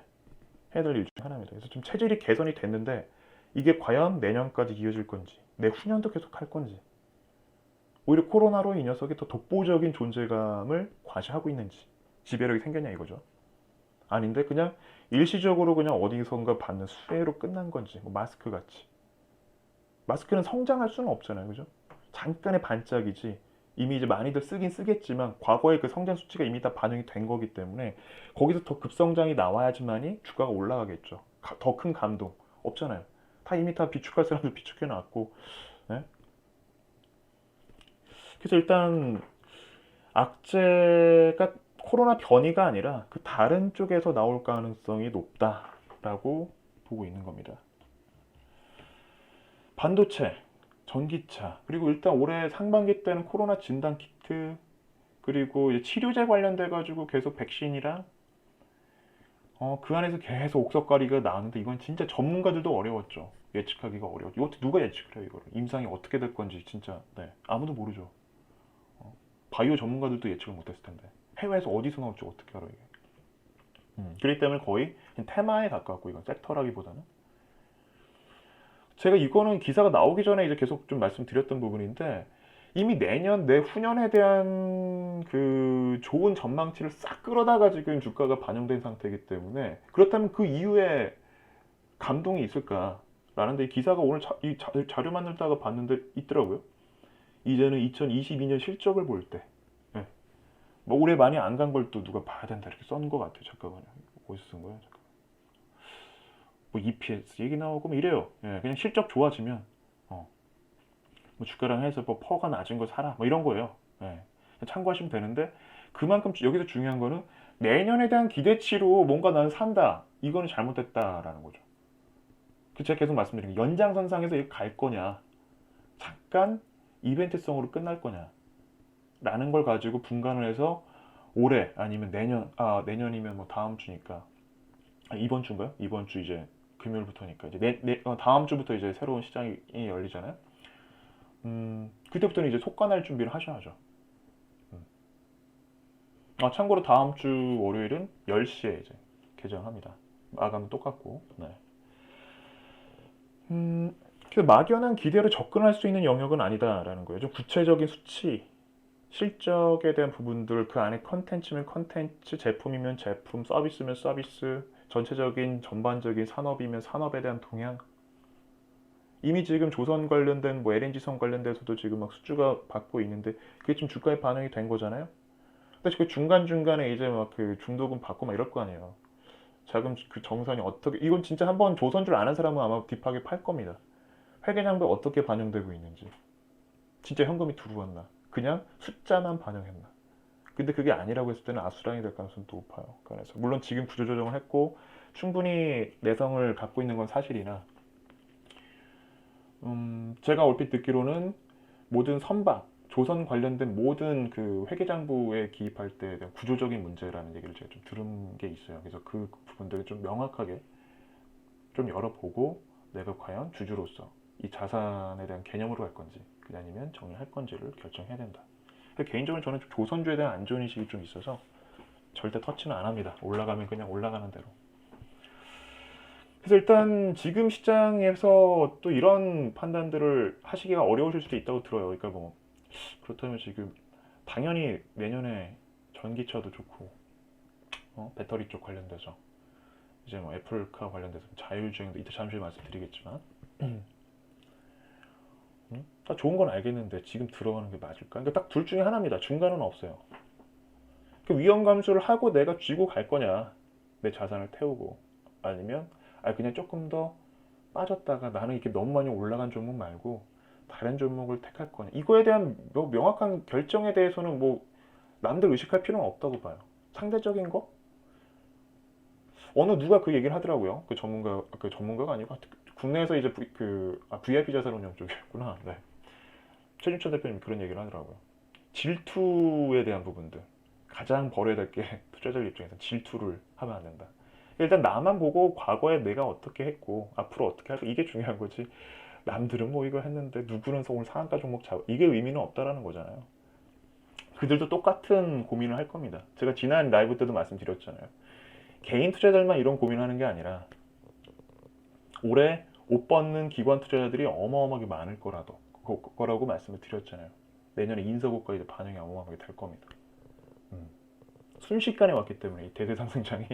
해야 될 일 중에 하나입니다. 그래서 좀 체질이 개선이 됐는데 이게 과연 내년까지 이어질 건지 내후년도 계속 할 건지 오히려 코로나로 이 녀석이 더 독보적인 존재감을 과시하고 있는지 지배력이 생겼냐 이거죠. 아닌데 그냥 일시적으로 그냥 어디선가 받는 수혜로 끝난 건지 뭐 마스크 같이 마스크는 성장할 수는 없잖아요. 그죠? 잠깐의 반짝이지. 이미 이제 많이들 쓰긴 쓰겠지만 과거의 그 성장 수치가 이미 다 반영이 된 거기 때문에 거기서 더 급성장이 나와야지만이 주가가 올라가겠죠. 더 큰 감동 없잖아요. 다 이미 다 비축할 사람들 비축해 놨고. 네? 그래서 일단 악재가 코로나 변이가 아니라 그 다른 쪽에서 나올 가능성이 높다라고 보고 있는 겁니다. 반도체, 전기차, 그리고 일단 올해 상반기 때는 코로나 진단 키트, 그리고 이제 치료제 관련돼 가지고 계속 백신이랑 그 안에서 계속 옥석가리가 나오는데 이건 진짜 전문가들도 어려웠죠. 예측하기가 어려웠죠. 이것도 누가 예측을 해요, 이거를. 임상이 어떻게 될 건지 진짜 네, 아무도 모르죠. 바이오 전문가들도 예측을 못했을 텐데 해외에서 어디서 나올지 어떻게 알아 이게. 그렇기 때문에 거의 테마에 가깝고 이건 섹터라기보다는 제가 이거는 기사가 나오기 전에 이제 계속 좀 말씀드렸던 부분인데 이미 내년 내후년에 대한 그 좋은 전망치를 싹 끌어다가 지금 주가가 반영된 상태이기 때문에 그렇다면 그 이후에 감동이 있을까라는 데 기사가 오늘 이 자료 만들다가 봤는데 있더라고요. 이제는 2022년 실적을 볼 때, 네. 뭐 올해 많이 안 간 걸 또 누가 봐야 된다 이렇게 써는 것 같아요. 잠깐만요. 어디서 쓴 거야? 잠깐. 뭐 EPS 얘기 나오고 뭐 이래요. 예, 그냥 실적 좋아지면 뭐 주가랑 해서 뭐 퍼가 낮은 거 사라 뭐 이런 거예요. 예, 참고하시면 되는데 그만큼 여기서 중요한 거는 내년에 대한 기대치로 뭔가 나는 산다. 이거는 잘못됐다라는 거죠. 그 제가 계속 말씀드린 게 연장선상에서 이거 갈 거냐, 잠깐 이벤트성으로 끝날 거냐 라는 걸 가지고 분간을 해서 올해 아니면 내년이면 뭐 다음 주니까 이번 주인가요? 이번 주 이제 금요일부터니까 이제 다음 주부터 이제 새로운 시장이 열리잖아요. 그때부터는 이제 속관할 준비를 하셔야죠. 참고로 다음 주 월요일은 10시에 이제 개장합니다. 마감은 똑같고. 네. 그래서 막연한 기대로 접근할 수 있는 영역은 아니다라는 거예요. 좀 구체적인 수치, 실적에 대한 부분들, 그 안에 컨텐츠면 컨텐츠, 제품이면 제품, 서비스면 서비스, 전체적인 전반적인 산업이면 산업에 대한 동향. 이미 지금 조선 관련된 뭐 LNG선 관련돼서도 지금 막 수주가 받고 있는데 그게 지금 주가에 반영이 된 거잖아요. 근데 그 중간중간에 이제 막 그 중도금 받고 막 이럴 거 아니에요. 자금 그 정산이 어떻게, 이건 진짜 한번 조선 줄 아는 사람은 아마 딥하게 팔 겁니다. 회계장부에 어떻게 반영되고 있는지, 진짜 현금이 들어왔나, 그냥 숫자만 반영했나. 근데 그게 아니라고 했을 때는 아수랑이 될 가능성이 높아요. 그래서 물론 지금 구조조정을 했고 충분히 내성을 갖고 있는 건 사실이나 제가 얼핏 듣기로는 모든 선박, 조선 관련된 모든 그 회계장부에 기입할 때 대한 구조적인 문제라는 얘기를 제가 좀 들은 게 있어요. 그래서 그 부분들을 좀 명확하게 좀 열어보고 내가 과연 주주로서 이 자산에 대한 개념으로 갈 건지 아니면 정리할 건지를 결정해야 된다. 개인적으로 저는 조선주에 대한 안전인식이 좀 있어서 절대 터치는 안 합니다. 올라가면 그냥 올라가는 대로. 그래서 일단 지금 시장에서 또 이런 판단들을 하시기가 어려우실 수도 있다고 들어요. 그러니까 뭐 그렇다면 지금 당연히 내년에 전기차도 좋고 배터리 쪽 관련돼서 이제 뭐 애플카 관련돼서 자율주행도 이따 잠시 말씀드리겠지만 다 좋은 건 알겠는데 지금 들어가는 게 맞을까? 그러니까 딱 둘 중에 하나입니다. 중간은 없어요. 그 위험 감수를 하고 내가 쥐고 갈 거냐, 내 자산을 태우고, 아니면 그냥 조금 더 빠졌다가 나는 이렇게 너무 많이 올라간 종목 말고 다른 종목을 택할 거냐, 이거에 대한 뭐 명확한 결정에 대해서는 뭐 남들 의식할 필요는 없다고 봐요. 상대적인 거? 어느 누가 그 얘기를 하더라고요. 그 전문가가 아니고 국내에서 이제 VIP 자산운용 쪽이었구나. 네. 최준천 대표님이 그런 얘기를 하더라고요. 질투에 대한 부분들, 가장 버려야 될 게 투자자들 입장에서 질투를 하면 안 된다. 일단 나만 보고 과거에 내가 어떻게 했고 앞으로 어떻게 할까, 이게 중요한 거지. 남들은 뭐 이거 했는데 누구는 오늘 상한가 종목 잡아, 이게 의미는 없다라는 거잖아요. 그들도 똑같은 고민을 할 겁니다. 제가 지난 라이브 때도 말씀드렸잖아요. 개인 투자자들만 이런 고민을 하는 게 아니라 올해 옷 벗는 기관 투자자들이 어마어마하게 많을 거라고 말씀을 드렸잖아요. 내년에 인서고가 이제 반영이 어마어마하게 될 겁니다. 순식간에 왔기 때문에 이 대대 상승장이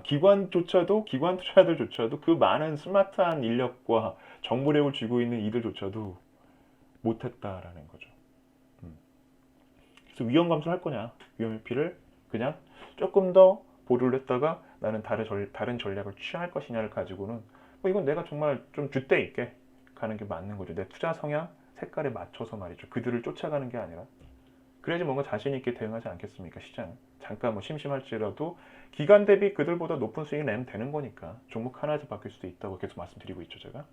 기관 투자자들조차도 그 많은 스마트한 인력과 정보력을 쥐고 있는 이들조차도 못했다라는 거죠. 그래서 위험 감수를 할 거냐, 위험 회피를 그냥 조금 더 보류를 했다가 나는 다른 전략을 취할 것이냐를 가지고는 이건 내가 정말 좀 줏대 있게 가는 게 맞는 거죠. 내 투자 성향, 색깔에 맞춰서 말이죠. 그들을 쫓아가는 게 아니라. 그래야지 뭔가 자신 있게 대응하지 않겠습니까, 시장은. 잠깐 뭐 심심할지라도 기간 대비 그들보다 높은 수익을 내면 되는 거니까 종목 하나에서 바뀔 수도 있다고 계속 말씀드리고 있죠, 제가.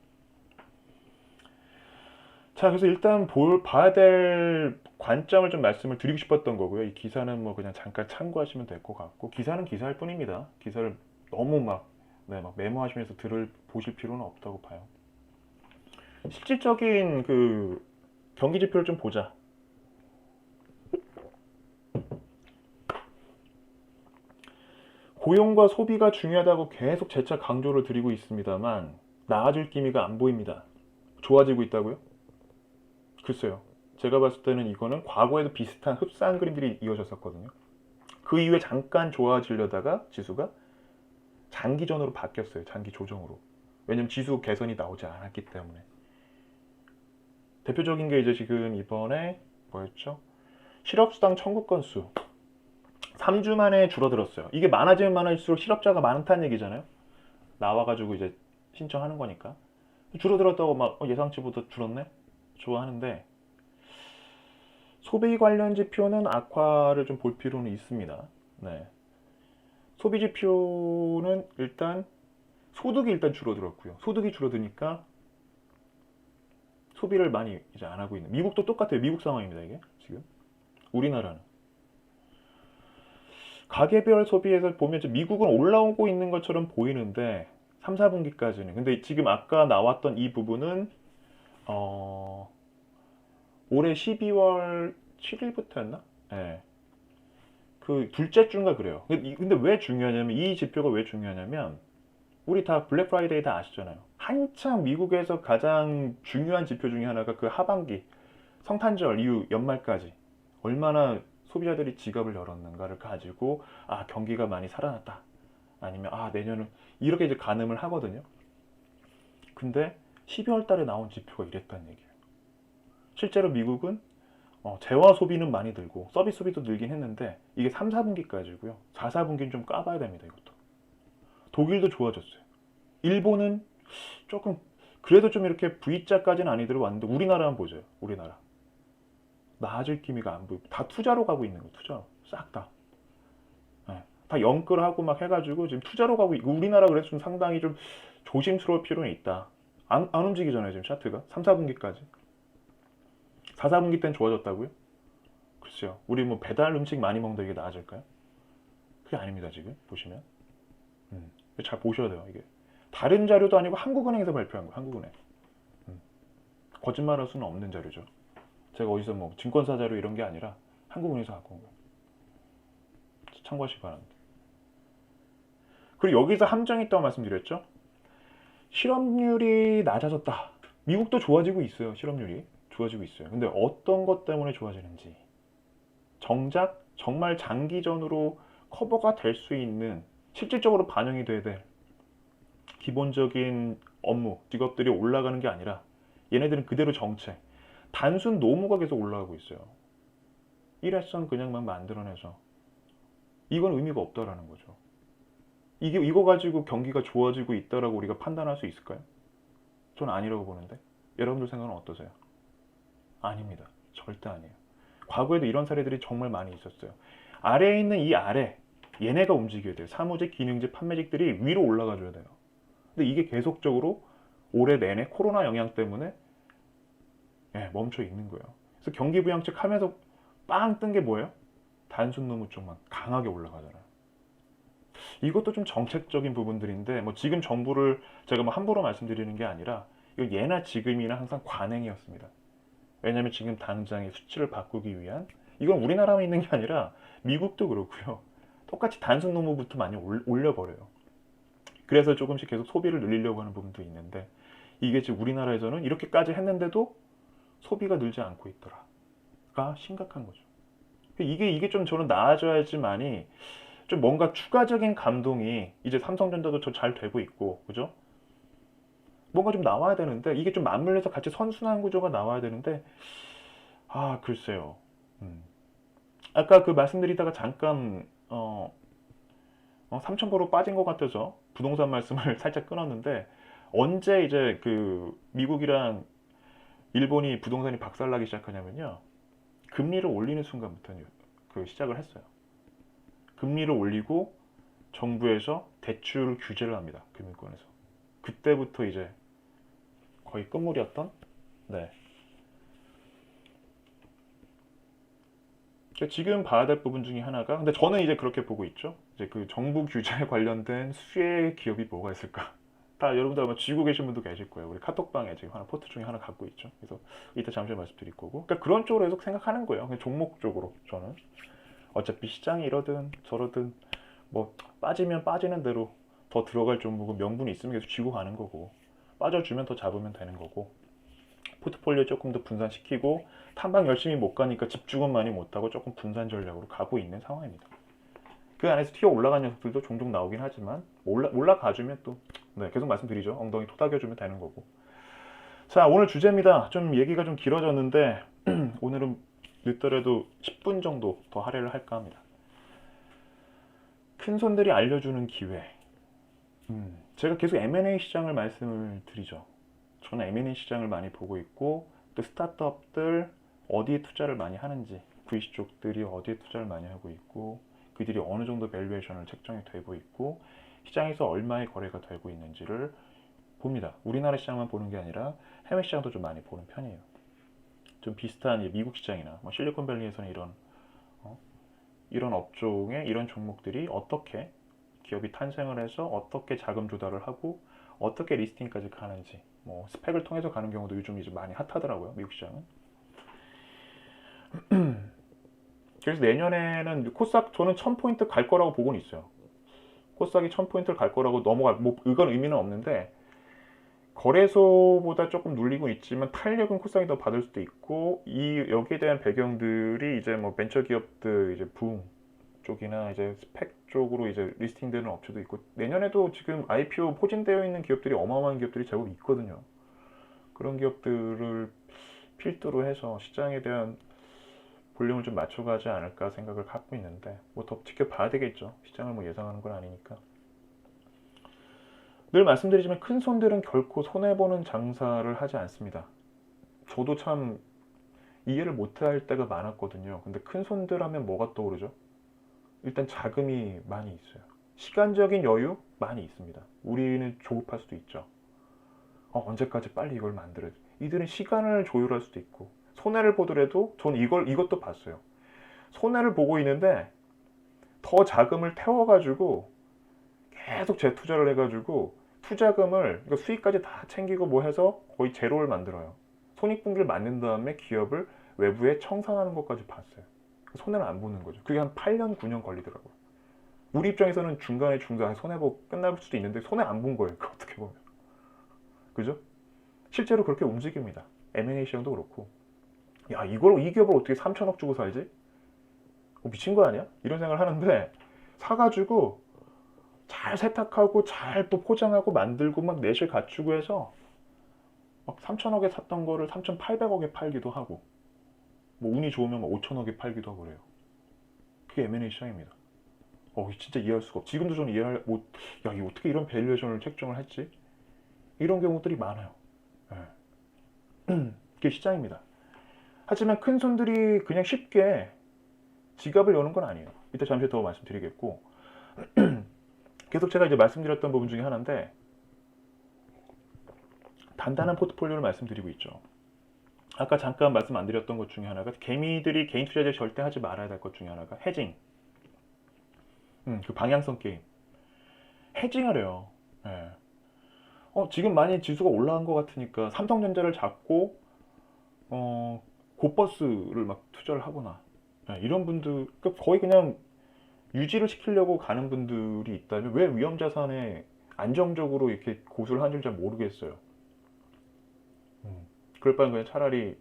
자, 그래서 일단 봐야 될 관점을 좀 말씀을 드리고 싶었던 거고요. 이 기사는 뭐 그냥 잠깐 참고하시면 될 것 같고, 기사는 기사일 뿐입니다. 기사를 너무 막 메모하시면서 보실 필요는 없다고 봐요. 실질적인 그 경기 지표를 좀 보자. 고용과 소비가 중요하다고 계속 재차 강조를 드리고 있습니다만 나아질 기미가 안 보입니다. 좋아지고 있다고요? 글쎄요. 제가 봤을 때는 이거는 과거에도 비슷한 흡사한 그림들이 이어졌었거든요. 그 이후에 잠깐 좋아지려다가 지수가 장기전으로 바뀌었어요. 장기 조정으로. 왜냐면 지수 개선이 나오지 않았기 때문에. 대표적인 게 이제 지금 이번에 뭐였죠? 실업수당 청구 건수 3주 만에 줄어들었어요. 이게 많아지면 많아질수록 실업자가 많다는 얘기잖아요. 나와가지고 이제 신청하는 거니까. 줄어들었다고 막 예상치보다 줄었네? 좋아하는데 소비 관련 지표는 악화를 좀 볼 필요는 있습니다. 네. 소비 지표는 일단 소득이 일단 줄어들었고요. 소득이 줄어드니까 소비를 많이 이제 안 하고 있는. 미국도 똑같아요. 미국 상황입니다. 이게 지금 우리나라는 가계별 소비에서 보면 미국은 올라오고 있는 것처럼 보이는데 3, 4분기까지는. 근데 지금 아까 나왔던 이 부분은 올해 12월 7일부터였나? 네. 그 둘째 주인가 그래요. 근데 왜 중요하냐면 이 지표가 왜 중요하냐면 우리 다 블랙 프라이데이 다 아시잖아요. 한창 미국에서 가장 중요한 지표 중에 하나가 그 하반기 성탄절 이후 연말까지 얼마나 소비자들이 지갑을 열었는가를 가지고 경기가 많이 살아났다. 아니면 내년은 이렇게 이제 가늠을 하거든요. 근데 12월 달에 나온 지표가 이랬다는 얘기예요. 실제로 미국은 재화 소비는 많이 늘고 서비스 소비도 늘긴 했는데 이게 3, 4분기까지고요. 4, 4분기는 좀 까봐야 됩니다. 이것도. 독일도 좋아졌어요. 일본은 조금 그래도 좀 이렇게 V자까지는 아니더라도 왔는데 우리나라만 보죠. 우리나라. 나아질 기미가 안 보이고 다 투자로 가고 있는 거예요. 투자로. 싹 다. 네. 다 영끌하고 막 해가지고 지금 투자로 가고 있고 우리나라 그래서 좀 상당히 좀 조심스러울 필요는 있다. 안 움직이잖아요. 지금 차트가. 3, 4분기까지. 4, 4분기 때는 좋아졌다고요? 글쎄요. 우리 뭐 배달 음식 많이 먹는다 이게 나아질까요? 그게 아닙니다. 지금 보시면. 잘 보셔야 돼요. 이게. 다른 자료도 아니고 한국은행에서 발표한 거예요. 한국은행. 거짓말할 수는 없는 자료죠. 제가 어디서 뭐 증권사 자료 이런 게 아니라 한국은행에서 갖고 온 거예요. 참고하시기 바랍니다. 그리고 여기서 함정이 있다고 말씀드렸죠. 실업률이 낮아졌다. 미국도 좋아지고 있어요. 실업률이 좋아지고 있어요. 근데 어떤 것 때문에 좋아지는지 정작 정말 장기전으로 커버가 될 수 있는 실질적으로 반영이 돼야 될 기본적인 업무, 직업들이 올라가는 게 아니라 얘네들은 그대로 정체, 단순 노무가 계속 올라가고 있어요. 일회성 그냥만 만들어내서 이건 의미가 없다라는 거죠. 이거 가지고 경기가 좋아지고 있다라고 우리가 판단할 수 있을까요? 저는 아니라고 보는데 여러분들 생각은 어떠세요? 아닙니다. 절대 아니에요. 과거에도 이런 사례들이 정말 많이 있었어요. 아래에 있는 이 아래 얘네가 움직여야 돼요. 사무직, 기능직, 판매직들이 위로 올라가줘야 돼요. 근데 이게 계속적으로 올해 내내 코로나 영향 때문에 멈춰 있는 거예요. 그래서 경기 부양책 하면서 빵 뜬 게 뭐예요? 단순 노무 쪽만 강하게 올라가잖아요. 이것도 좀 정책적인 부분들인데 뭐 지금 정부를 제가 뭐 함부로 말씀드리는 게 아니라 이거 예나 지금이나 항상 관행이었습니다. 왜냐하면 지금 당장의 수치를 바꾸기 위한 이건 우리나라만 있는 게 아니라 미국도 그렇고요. 똑같이 단순 노무부터 많이 올려버려요. 그래서 조금씩 계속 소비를 늘리려고 하는 부분도 있는데 이게 지금 우리나라에서는 이렇게까지 했는데도 소비가 늘지 않고 있더라가 심각한 거죠. 이게 좀 저는 나아져야지만이 좀 뭔가 추가적인 감동이 이제 삼성전자도 좀 잘 되고 있고, 그죠? 뭔가 좀 나와야 되는데 이게 좀 맞물려서 같이 선순환 구조가 나와야 되는데 글쎄요. 아까 그 말씀드리다가 잠깐 3,000%로 빠진 것 같아서 부동산 말씀을 살짝 끊었는데 언제 이제 그 미국이랑 일본이 부동산이 박살나기 시작하냐면요. 금리를 올리는 순간부터 그 시작을 했어요. 금리를 올리고 정부에서 대출 규제를 합니다. 금융권에서. 그때부터 이제 거의 끝물이었던. 네. 지금 봐야 될 부분 중에 하나가, 근데 저는 이제 그렇게 보고 있죠. 이제 그 정부 규제에 관련된 수혜 기업이 뭐가 있을까? 다 여러분들 아마 쥐고 계신 분도 계실 거예요. 우리 카톡방에 지금 하나 포트 중에 하나 갖고 있죠. 그래서 이따 잠시 말씀드릴 거고. 그러니까 그런 쪽으로 계속 생각하는 거예요. 그냥 종목 쪽으로 저는. 어차피 시장이 이러든 저러든 뭐 빠지면 빠지는 대로 더 들어갈 종목은 명분이 있으면 계속 쥐고 가는 거고, 빠져주면 더 잡으면 되는 거고, 포트폴리오 조금 더 분산시키고 탐방 열심히 못 가니까 집중은 많이 못하고 조금 분산 전략으로 가고 있는 상황입니다. 그 안에서 튀어 올라간 녀석들도 종종 나오긴 하지만 올라가주면 또 계속 말씀드리죠. 엉덩이 토닥여주면 되는 거고. 자, 오늘 주제입니다. 좀 얘기가 좀 길어졌는데 오늘은 늦더라도 10분 정도 더 할애를 할까 합니다. 큰 손들이 알려주는 기회. 제가 계속 M&A 시장을 말씀을 드리죠. 저는 M&A 시장을 많이 보고 있고 또 스타트업들 어디에 투자를 많이 하는지, VC 쪽들이 어디에 투자를 많이 하고 있고 그들이 어느 정도 밸류에이션을 책정이 되고 있고 시장에서 얼마의 거래가 되고 있는지를 봅니다. 우리나라 시장만 보는 게 아니라 해외 시장도 좀 많이 보는 편이에요. 좀 비슷한 미국 시장이나 뭐 실리콘밸리에서는 이런 업종의 이런 종목들이 어떻게 기업이 탄생을 해서 어떻게 자금 조달을 하고 어떻게 리스팅까지 가는지, 뭐 스펙을 통해서 가는 경우도 요즘 이제 많이 핫하더라고요, 미국 시장은. 그래서 내년에는 코스닥 저는 1000포인트 갈 거라고 보고는 있어요. 코스닥이 1000포인트를 갈 거라고 이건 의미는 없는데 거래소보다 조금 눌리고 있지만 탄력은 코스닥이 더 받을 수도 있고 여기에 대한 배경들이 이제 뭐 벤처 기업들 이제 붐 쪽이나 이제 스펙 쪽으로 이제 리스팅되는 업체도 있고 내년에도 지금 IPO 포진되어 있는 기업들이 어마어마한 기업들이 제법 있거든요. 그런 기업들을 필두로 해서 시장에 대한 볼륨을 좀 맞춰가지 않을까 생각을 갖고 있는데 뭐 더 지켜봐야 되겠죠. 시장을 뭐 예상하는 건 아니니까. 늘 말씀드리지만 큰 손들은 결코 손해보는 장사를 하지 않습니다. 저도 참 이해를 못할 때가 많았거든요. 근데 큰 손들 하면 뭐가 떠오르죠? 일단 자금이 많이 있어요. 시간적인 여유 많이 있습니다. 우리는 조급할 수도 있죠. 언제까지 빨리 이걸 만들어야 돼. 이들은 시간을 조율할 수도 있고 손해를 보더라도 전 이것도 봤어요. 손해를 보고 있는데 더 자금을 태워가지고 계속 재투자를 해가지고 투자금을 그러니까 수익까지 다 챙기고 뭐 해서 거의 제로를 만들어요. 손익분기를 만든 다음에 기업을 외부에 청산하는 것까지 봤어요. 손해를 안 보는 거죠. 그게 한 8년, 9년 걸리더라고요. 우리 입장에서는 중간에 손해보고 끝날 수도 있는데 손해 안 본 거예요. 어떻게 보면. 그죠? 실제로 그렇게 움직입니다. M&A 시장도 그렇고. 야, 이 기업을 어떻게 3천억 주고 살지? 미친 거 아니야? 이런 생각을 하는데 사가지고 잘 세탁하고 잘 또 포장하고 만들고 막 내실 갖추고 해서 막 3천억에 샀던 거를 3,800억에 팔기도 하고 뭐 운이 좋으면 막 5천억에 팔기도 하고 그래요. 그게 M&A 시장입니다. 진짜 이해할 수가 없어. 지금도 저는 야, 이거 어떻게 이런 밸류에이션을 책정을 했지? 이런 경우들이 많아요. 네. 그게 시장입니다. 하지만 큰 손들이 그냥 쉽게 지갑을 여는 건 아니에요. 이따 잠시 더 말씀드리겠고 계속 제가 이제 말씀드렸던 부분 중에 하나인데 단단한 포트폴리오를 말씀드리고 있죠. 아까 잠깐 말씀 안 드렸던 것 중에 하나가 개미들이 개인 투자자 절대 하지 말아야 될 것 중에 하나가 해징. 그 방향성 게임. 해징을 해요. 네. 지금 많이 지수가 올라간 것 같으니까 삼성전자를 잡고 고버스를 막 투자를 하거나 이런 분들 거의 그냥 유지를 시키려고 가는 분들이 있다면 왜 위험 자산에 안정적으로 이렇게 고수를 하는지 잘 모르겠어요. 그럴 바엔 그냥 차라리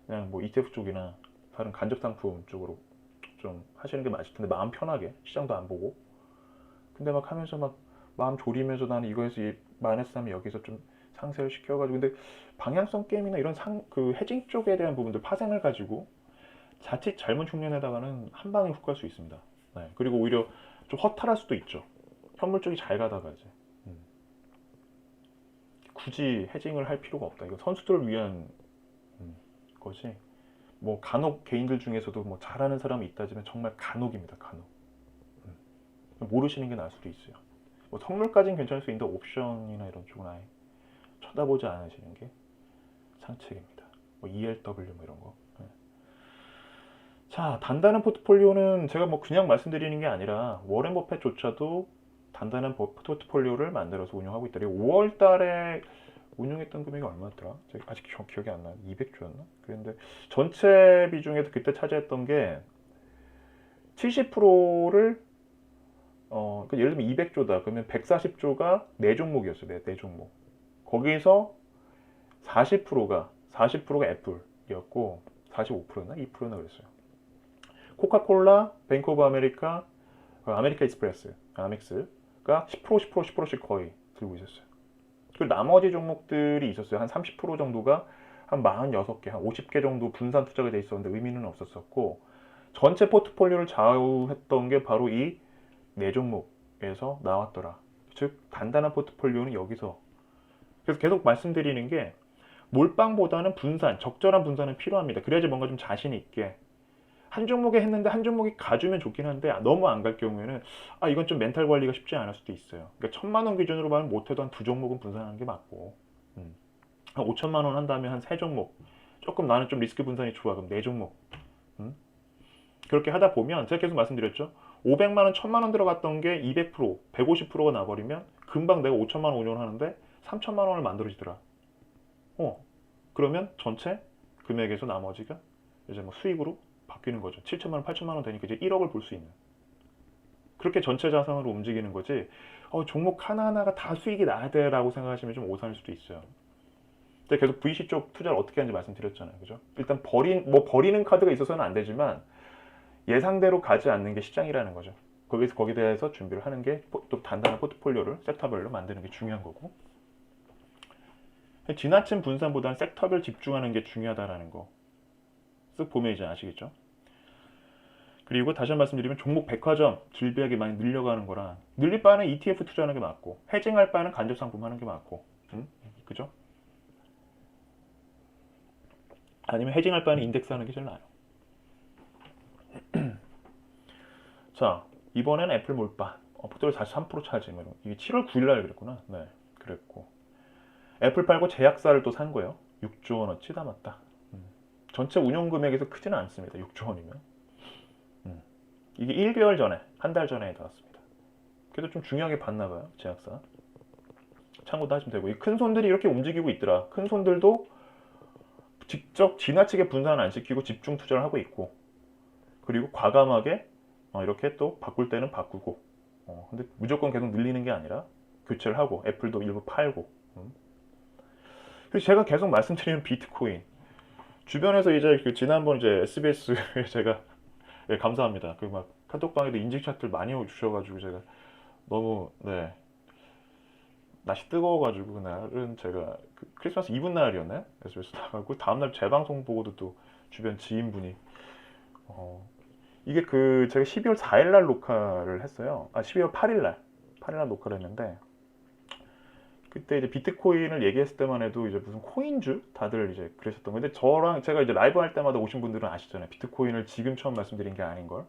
그냥 뭐 ETF 쪽이나 다른 간접 상품 쪽으로 좀 하시는 게 맞을 텐데, 마음 편하게 시장도 안 보고. 근데 막 하면서 막 마음 졸이면서 나는 이거에서 마이너스 하면 여기서 좀 상쇄를 시켜가지고. 근데 방향성 게임이나 이런 그 해징 쪽에 대한 부분들 파생을 가지고 자칫 잘못 흉내내다가는 한 방에 훅 갈 수 있습니다. 네. 그리고 오히려 좀 허탈할 수도 있죠. 현물 쪽이 잘 가다가 이제 굳이 해징을 할 필요가 없다. 이거 선수들을 위한 거지. 뭐 간혹 개인들 중에서도 뭐 잘하는 사람이 있다지만 정말 간혹입니다. 간혹. 모르시는 게 나을 수도 있어요. 뭐 성물까지는 괜찮을 수 있는데 옵션이나 이런 쪽은 아예 쳐다보지 않으시는 게 상책입니다. 뭐 ELW 뭐 이런 거. 네. 자, 단단한 포트폴리오는 제가 뭐 그냥 말씀드리는 게 아니라 워렌 버핏조차도 단단한 포트폴리오를 만들어서 운영하고 있다. 5월 달에 운용했던 금액이 얼마였더라? 제가 아직 기억이 안 나요. 200조였나? 그런데 전체 비중에서 그때 차지했던 게 70%를 그러니까 예를 들면 200조다. 그러면 140조가 4종목이었어요. 네 종목. 거기서 40%가 애플이었고 45%였나? 2%였나 그랬어요. 코카콜라, 뱅크 오브 아메리카, 아메리카 익스프레스, 아멕스가 10%씩 거의 들고 있었어요. 그리고 나머지 종목들이 있었어요. 한 30% 정도가 한 46개, 한 50개 정도 분산 투자가 돼 있었는데 의미는 없었었고, 전체 포트폴리오를 좌우했던 게 바로 이 4종목에서 나왔더라. 즉 단단한 포트폴리오는 여기서. 그래서 계속 말씀드리는 게 몰빵보다는 분산, 적절한 분산은 필요합니다. 그래야지 뭔가 좀 자신 있게 한 종목에 했는데 한 종목이 가주면 좋긴 한데 너무 안 갈 경우에는 이건 좀 멘탈 관리가 쉽지 않을 수도 있어요. 그러니까 1,000만 원 기준으로 보면 못해도 한 2종목은 분산하는 게 맞고, 한 5천만 원 한다면 한 3종목, 조금 나는 좀 리스크 분산이 좋아 그럼 4종목, 그렇게 하다 보면 제가 계속 말씀드렸죠. 500만 원, 1,000만 원 들어갔던 게 200%, 150%가 나버리면 금방 내가 5천만 원 운용하는데 3천만 원을 만들어지더라. 그러면 전체 금액에서 나머지가 이제 뭐 수익으로 바뀌는 거죠. 7천만 원, 8천만 원 되니까 이제 1억을 볼 수 있는. 그렇게 전체 자산으로 움직이는 거지. 종목 하나하나가 다 수익이 나야 돼라고 생각하시면 좀 오산일 수도 있어요. 제가 계속 VC 쪽 투자를 어떻게 하는지 말씀드렸잖아요. 그죠? 일단 버리는 카드가 있어서는 안 되지만 예상대로 가지 않는 게 시장이라는 거죠. 거기에 대해서 준비를 하는 게 또 단단한 포트폴리오를 섹터별로 만드는 게 중요한 거고. 지나친 분산보다는 섹터별 집중하는 게 중요하다라는 거. 쓱 보면 이제 아시겠죠? 그리고 다시 한 번 말씀드리면 종목 백화점 질비하게 많이 늘려가는 거랑 늘릴 바에는 ETF 투자하는 게 맞고 해징할 바에는 간접 상품 하는 게 맞고, 그죠? 아니면 해징할 바에는 인덱스 하는 게 제일 나아요. 자, 이번에는 애플 몰빵. 포트폴리오 43% 차지. 이게 7월 9일 날 그랬구나. 네, 그랬고 애플 팔고 제약사를 또 산 거예요. 6조 원어치 담았다. 전체 운용 금액에서 크지는 않습니다. 6조 원이면. 이게 1개월 전에, 한 달 전에 나왔습니다. 그래도 좀 중요하게 봤나 봐요. 제약사. 참고도 하시면 되고. 이 큰 손들이 이렇게 움직이고 있더라. 큰 손들도 직접 지나치게 분산 안 시키고 집중 투자를 하고 있고, 그리고 과감하게 이렇게 또 바꿀 때는 바꾸고, 근데 무조건 계속 늘리는 게 아니라 교체를 하고 애플도 일부 팔고. 그리고 제가 계속 말씀드리는 비트코인. 주변에서 이제 지난번 이제 SBS에 제가 감사합니다. 그 막 카톡방에도 인증 차트를 많이 주셔가지고 제가 너무 날씨 뜨거워가지고 그날은 제가 크리스마스 이브 날이었나요? SBS 나가고 다음날 재방송 보고도 또 주변 지인분이 이게 제가 12월 4일 날 녹화를 했어요. 12월 8일 날 녹화를 했는데 그때 이제 비트코인을 얘기했을 때만 해도 이제 무슨 코인주 다들 이제 그러셨던 건데 저랑 제가 이제 라이브 할 때마다 오신 분들은 아시잖아요. 비트코인을 지금 처음 말씀드린 게 아닌 걸.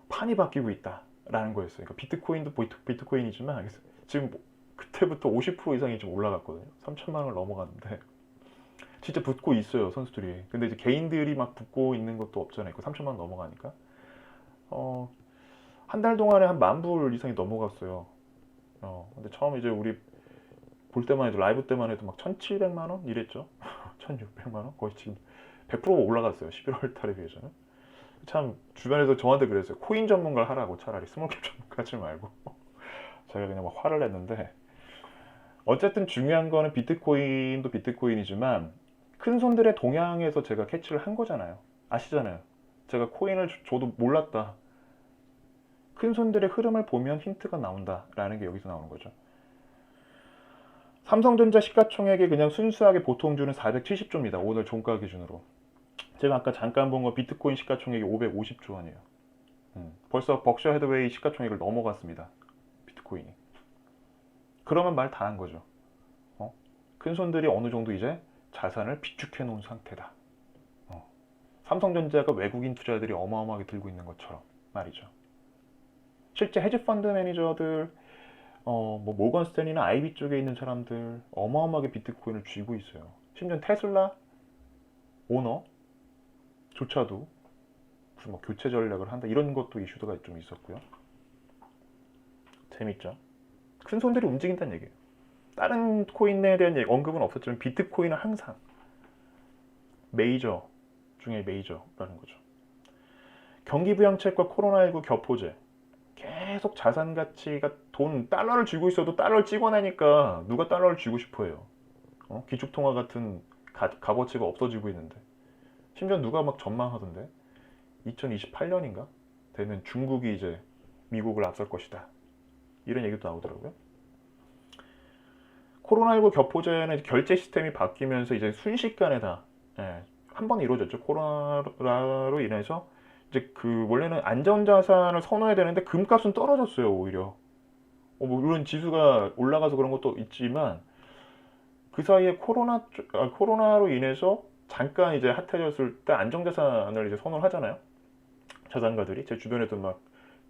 판이 바뀌고 있다라는 거였어요. 그러니까 비트코인도 비트코인이지만 지금 그때부터 50% 이상이 좀 올라갔거든요. 3천만 원을 넘어갔는데 진짜 붙고 있어요, 선수들이. 근데 이제 개인들이 막 붙고 있는 것도 없잖아요. 3천만 원 넘어가니까. 한 달 동안에 한 10,000불 이상이 넘어갔어요. 근데 처음 이제 우리 볼 때만 해도 라이브 때만 해도 막 1,700만 원 이랬죠. 1,600만 원 거의 지금 100%가 올라갔어요. 11월 달에 비해서는. 참 주변에서 저한테 그랬어요. 코인 전문가를 하라고 차라리 스몰캡 전문가 하지 말고. 제가 그냥 막 화를 냈는데 어쨌든 중요한 거는 비트코인도 비트코인이지만 큰 손들의 동향에서 제가 캐치를 한 거잖아요. 아시잖아요. 제가 코인을 저도 몰랐다. 큰 손들의 흐름을 보면 힌트가 나온다라는 게 여기서 나오는 거죠. 삼성전자 시가총액이 그냥 순수하게 보통주는 470조입니다. 오늘 종가 기준으로. 제가 아까 잠깐 본 거 비트코인 시가총액이 550조 원이에요. 벌써 벅셔 헤드웨이 시가총액을 넘어갔습니다. 비트코인이. 그러면 말 다 한 거죠. 큰 손들이 어느 정도 이제 자산을 비축해 놓은 상태다. 삼성전자가 외국인 투자자들이 어마어마하게 들고 있는 것처럼 말이죠. 실제 헤지펀드 매니저들, 뭐 모건 스탠리나 아이비 쪽에 있는 사람들 어마어마하게 비트코인을 쥐고 있어요. 심지어 테슬라 오너조차도 무슨 뭐 교체 전략을 한다 이런 것도 이슈가 좀 있었고요. 재밌죠? 큰 손들이 움직인다는 얘기예요. 다른 코인에 대한 언급은 없었지만 비트코인은 항상 메이저 중에 메이저라는 거죠. 경기부양책과 코로나19 격포제 계속 자산 가치가 달러를 쥐고 있어도 달러를 찍어내니까 누가 달러를 쥐고 싶어 해요. 기축통화 같은 값어치가 없어지고 있는데 심지어 누가 막 전망하던데 2028년인가 되면 중국이 이제 미국을 앞설 것이다 이런 얘기도 나오더라고요. 코로나19 격포제는 결제 시스템이 바뀌면서 이제 순식간에 다 한 번 이루어졌죠. 코로나로 인해서 이제 그 원래는 안전자산을 선호해야 되는데 금값은 떨어졌어요. 오히려 뭐 물론 지수가 올라가서 그런 것도 있지만 그 사이에 코로나로 인해서 잠깐 이제 핫해졌을 때 안정자산을 이제 선호를 하잖아요. 자산가들이 제 주변에도 막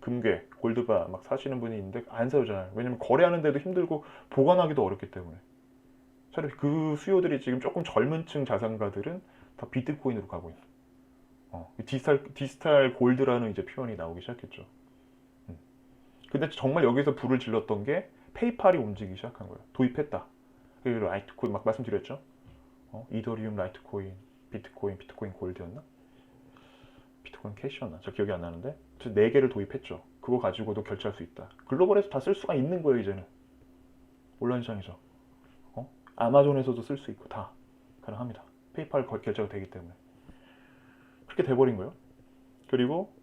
금괴, 골드바 막 사시는 분이 있는데 안 사요 잘. 왜냐면 거래하는데도 힘들고 보관하기도 어렵기 때문에. 차라리 그 수요들이 지금 조금 젊은 층 자산가들은 다 비트코인으로 가고 있는. 디지털 골드라는 이제 표현이 나오기 시작했죠. 근데 정말 여기서 불을 질렀던 게 페이팔이 움직이기 시작한 거예요. 도입했다. 그리고 라이트코인 막 말씀드렸죠. 이더리움, 라이트코인, 비트코인 골드였나? 비트코인 캐시였나? 저 기억이 안 나는데 4개를 도입했죠. 그거 가지고도 결제할 수 있다. 글로벌에서 다 쓸 수가 있는 거예요 이제는. 온라인 시장이죠. 아마존에서도 쓸 수 있고 다 가능합니다. 페이팔 결제가 되기 때문에. 그렇게 돼버린 거예요. 그리고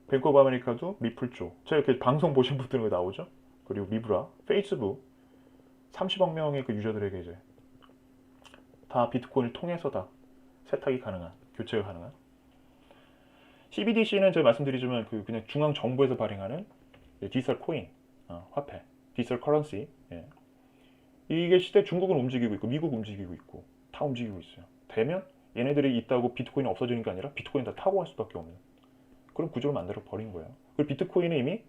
뱅크 오브 아메리카도 리플 쪽. 제가 이렇게 방송 보신 분들은 나오죠. 그리고 리브라, 페이스북 30억 명의 그 유저들에게 이제 다 비트코인을 통해서 다 세탁이 가능한, 교체가 가능한. CBDC는 제가 말씀드리지만 그냥 중앙 정부에서 발행하는 디지털 코인, 화폐, 디지털 커런시. 이게 시대 중국은 움직이고 있고 미국 움직이고 있고 다 움직이고 있어요. 되면 얘네들이 있다고 비트코인이 없어지는 게 아니라 비트코인 다 타고 갈 수밖에 없는 그런 구조를 만들어 버린 거예요. 그리고 비트코인은 이미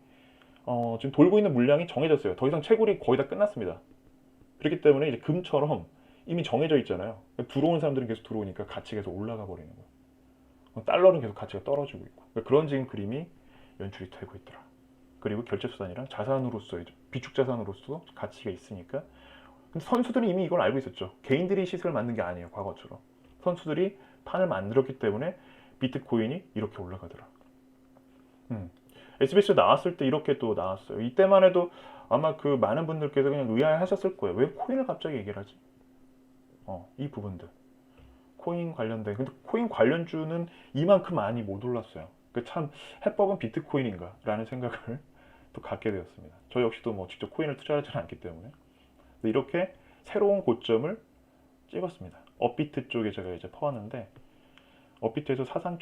지금 돌고 있는 물량이 정해졌어요. 더 이상 채굴이 거의 다 끝났습니다. 그렇기 때문에 이제 금처럼 이미 정해져 있잖아요. 들어오는 사람들은 계속 들어오니까 가치가 계속 올라가 버리는 거예요. 달러는 계속 가치가 떨어지고 있고 그런 지금 그림이 연출이 되고 있더라. 그리고 결제 수단이랑 자산으로서 비축 자산으로서 가치가 있으니까. 근데 선수들은 이미 이걸 알고 있었죠. 개인들이 시세를 만든 게 아니에요. 과거처럼. 선수들이 판을 만들었기 때문에 비트코인이 이렇게 올라가더라. SBS에 나왔을 때 이렇게 또 나왔어요. 이때만 해도 아마 그 많은 분들께서 그냥 의아해하셨을 거예요. 왜 코인을 갑자기 얘기를 하지? 이 부분들. 코인 관련된. 근데 코인 관련주는 이만큼 많이 못 올랐어요. 참 해법은 비트코인인가? 라는 생각을 또 갖게 되었습니다. 저 역시도 뭐 직접 코인을 투자하지는 않기 때문에. 이렇게 새로운 고점을 찍었습니다. 업비트 쪽에 제가 이제 퍼왔는데 업비트에서 사상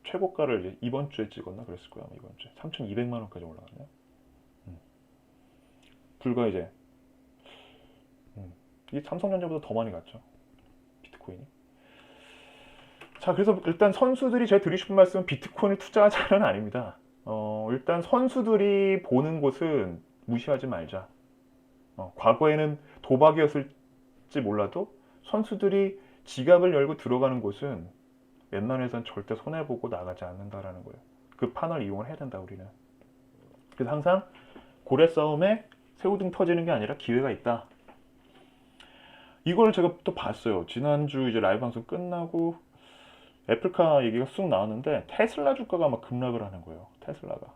최고가를 이제 이번 주에 찍었나 그랬을 거예요. 이번 주에 3,200만 원까지 올라갔네요. 불과 이제 이 삼성전자보다 더 많이 갔죠. 비트코인이. 자, 그래서 일단 선수들이 제가 드리고 싶은 말씀은 비트코인을 투자하자는 아닙니다. 일단 선수들이 보는 곳은 무시하지 말자. 과거에는 도박이었을지 몰라도 선수들이 지갑을 열고 들어가는 곳은 웬만해선 절대 손해보고 나가지 않는다라는 거예요. 그 판을 이용을 해야 된다 우리는. 그래서 항상 고래 싸움에 새우등 터지는 게 아니라 기회가 있다. 이걸 제가 또 봤어요. 지난주 이제 라이브 방송 끝나고 애플카 얘기가 쑥 나왔는데 테슬라 주가가 막 급락을 하는 거예요. 테슬라가.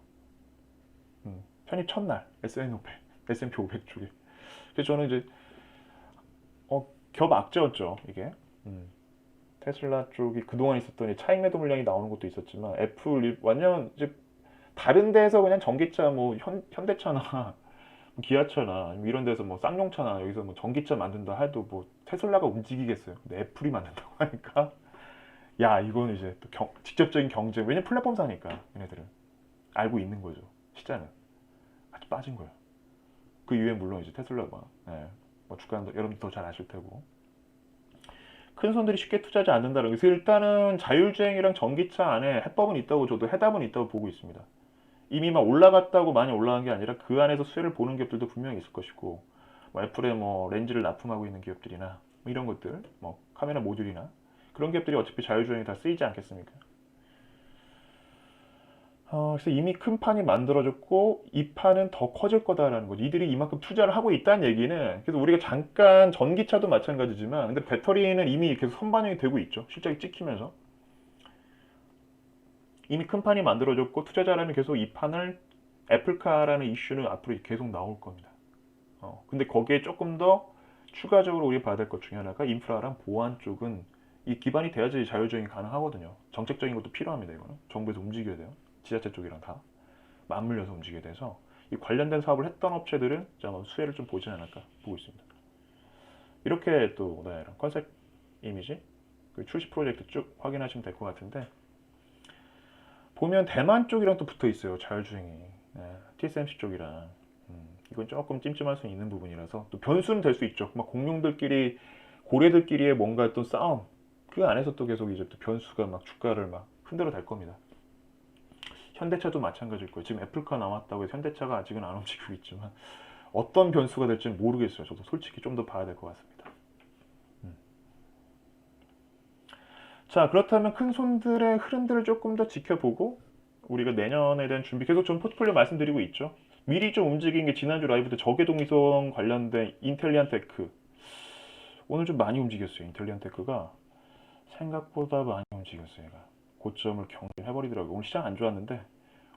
편입 첫날 S&P 500 쪽에. 그래서 저는 이제 겹 악재였죠 이게. 테슬라 쪽이 그동안 있었던 이 차익 매도 물량이 나오는 것도 있었지만 애플 완전 이제 다른 데에서 그냥 전기차 뭐 현대차나 기아차나 이런 데서 뭐 쌍용차나 여기서 뭐 전기차 만든다 해도 뭐 테슬라가 움직이겠어요. 근데 애플이 만든다고 하니까 야 이거는 이제 또 직접적인 경쟁. 왜냐면 플랫폼사니까 얘네들은 알고 있는 거죠. 시장은 아주 빠진 거예요. 그 이후에 물론 이제 테슬라가 뭐 주가는 여러분들 더 잘 아실 테고 큰 손들이 쉽게 투자하지 않는다는 거. 그래서 일단은 자율주행이랑 전기차 안에 해법은 있다고 저도 해답은 있다고 보고 있습니다. 이미 막 올라갔다고 많이 올라간 게 아니라 그 안에서 수혜를 보는 기업들도 분명히 있을 것이고 뭐 애플에 뭐 렌즈를 납품하고 있는 기업들이나 뭐 이런 것들 뭐 카메라 모듈이나 그런 기업들이 어차피 자율주행에 다 쓰이지 않겠습니까? 그래서 이미 큰 판이 만들어졌고 이 판은 더 커질 거다라는 거죠. 이들이 이만큼 투자를 하고 있다는 얘기는 그래서 우리가 잠깐 전기차도 마찬가지지만 근데 배터리는 이미 계속 선반영이 되고 있죠. 실적이 찍히면서 이미 큰 판이 만들어졌고 투자자라면 계속 이 판을 애플카라는 이슈는 앞으로 계속 나올 겁니다. 근데 거기에 조금 더 추가적으로 우리 봐야 될 것 중에 하나가 인프라랑 보안 쪽은 이 기반이 돼야지 자율주행이 가능하거든요. 정책적인 것도 필요합니다. 이거는 정부에서 움직여야 돼요. 지자체 쪽이랑 다 맞물려서 움직여야 돼서 이 관련된 사업을 했던 업체들은 아마 수혜를 좀 보지 않을까 보고 있습니다. 이렇게 또 컨셉 이미지 그 출시 프로젝트 쭉 확인하시면 될 것 같은데 보면 대만 쪽이랑 또 붙어 있어요. 자율주행이 TSMC 쪽이랑 이건 조금 찜찜할 수 있는 부분이라서 또 변수는 될 수 있죠. 막 공룡들끼리 고래들끼리의 뭔가 또 싸움 그 안에서 또 계속 이제 또 변수가 막 주가를 막 흔들어 댈 겁니다. 현대차도 마찬가지일 거예요. 지금 애플카 나왔다고 해서 현대차가 아직은 안 움직이고 있지만 어떤 변수가 될지는 모르겠어요. 저도 솔직히 좀 더 봐야 될 것 같습니다. 자, 그렇다면 큰 손들의 흐름들을 조금 더 지켜보고 우리가 내년에 대한 준비 계속 좀 포트폴리오 말씀드리고 있죠. 미리 좀 움직인 게 지난주 라이브 때 저궤동 위성 관련된 인텔리안 테크 오늘 좀 많이 움직였어요. 인텔리안 테크가 생각보다 많이 움직였어요. 얘가. 고점을 경신해버리더라고요. 오늘 시장 안 좋았는데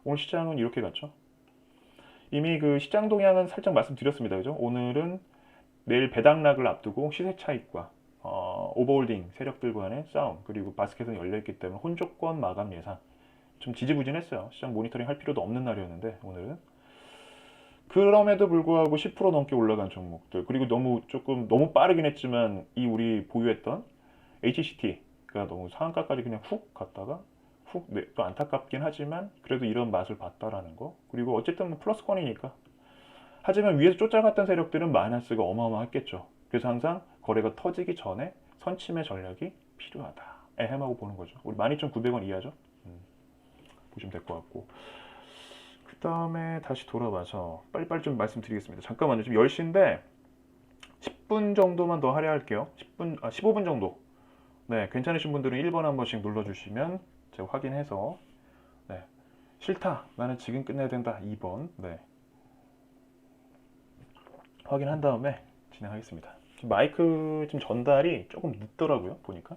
오늘 시장은 이렇게 갔죠. 이미 그 시장 동향은 살짝 말씀드렸습니다. 그죠? 오늘은 내일 배당락을 앞두고 시세 차익과 오버홀딩 세력들 간의 싸움 그리고 바스켓은 열려있기 때문에 혼조권 마감 예상 좀 지지부진했어요. 시장 모니터링 할 필요도 없는 날이었는데 오늘은 그럼에도 불구하고 10% 넘게 올라간 종목들 그리고 너무 빠르긴 했지만 이 우리 보유했던 HCT가 너무 상한가까지 그냥 훅 갔다가 또 안타깝긴 하지만 그래도 이런 맛을 봤다라는 거 그리고 어쨌든 뭐 플러스권이니까 하지만 위에서 쫓아갔던 세력들은 마이너스가 어마어마했겠죠. 그래서 항상 거래가 터지기 전에 선침의 전략이 필요하다. 에헴하고 보는 거죠. 우리 12,900원 이하죠. 보시면 될 것 같고 그 다음에 다시 돌아와서 빨리빨리 좀 말씀드리겠습니다. 잠깐만요. 지금 10시인데 10분 정도만 더 할애할게요. 15분 정도. 네, 괜찮으신 분들은 1번 한 번씩 눌러주시면 제가 확인해서 싫다. 나는 지금 끝내야 된다. 2번. 확인한 다음에 진행하겠습니다. 지금 마이크 지금 전달이 조금 늦더라고요. 보니까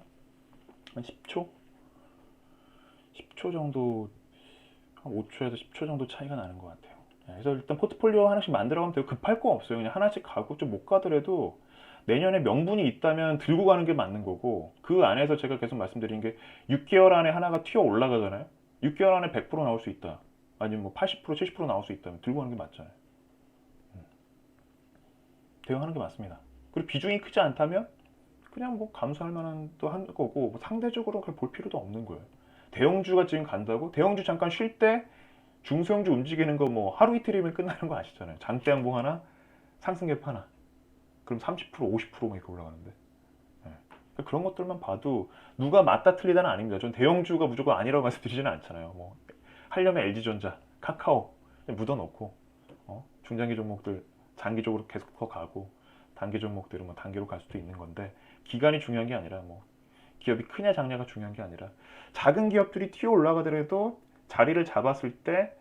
한 10초? 10초 정도 한 5초에서 10초 정도 차이가 나는 것 같아요. 그래서 일단 포트폴리오 하나씩 만들어가면 되고 급할 거 없어요. 그냥 하나씩 가고 좀 못 가더라도 내년에 명분이 있다면 들고 가는 게 맞는 거고 그 안에서 제가 계속 말씀드린 게 6개월 안에 하나가 튀어 올라가잖아요. 6개월 안에 100% 나올 수 있다. 아니면 뭐 80%, 70% 나올 수 있다면 들고 가는 게 맞잖아요. 대응하는 게 맞습니다. 그리고 비중이 크지 않다면 그냥 뭐 감수할 만한 또 한 거고 뭐 상대적으로 그걸 볼 필요도 없는 거예요. 대형주가 지금 간다고 대형주 잠깐 쉴 때 중소형주 움직이는 거 뭐 하루 이틀이면 끝나는 거 아시잖아요. 장대 양봉 하나, 상승갭 하나. 그럼 30%, 50%만 이렇게 올라가는데. 그러니까 그런 것들만 봐도 누가 맞다 틀리다는 아닙니다. 전 대형주가 무조건 아니라고 말씀드리지는 않잖아요. 뭐 하려면 LG전자, 카카오 묻어놓고 중장기 종목들 장기적으로 계속 더 가고 단기 종목들은 뭐 단기로 갈 수도 있는 건데 기간이 중요한 게 아니라 뭐 기업이 크냐 작냐가 중요한 게 아니라 작은 기업들이 튀어 올라가더라도 자리를 잡았을 때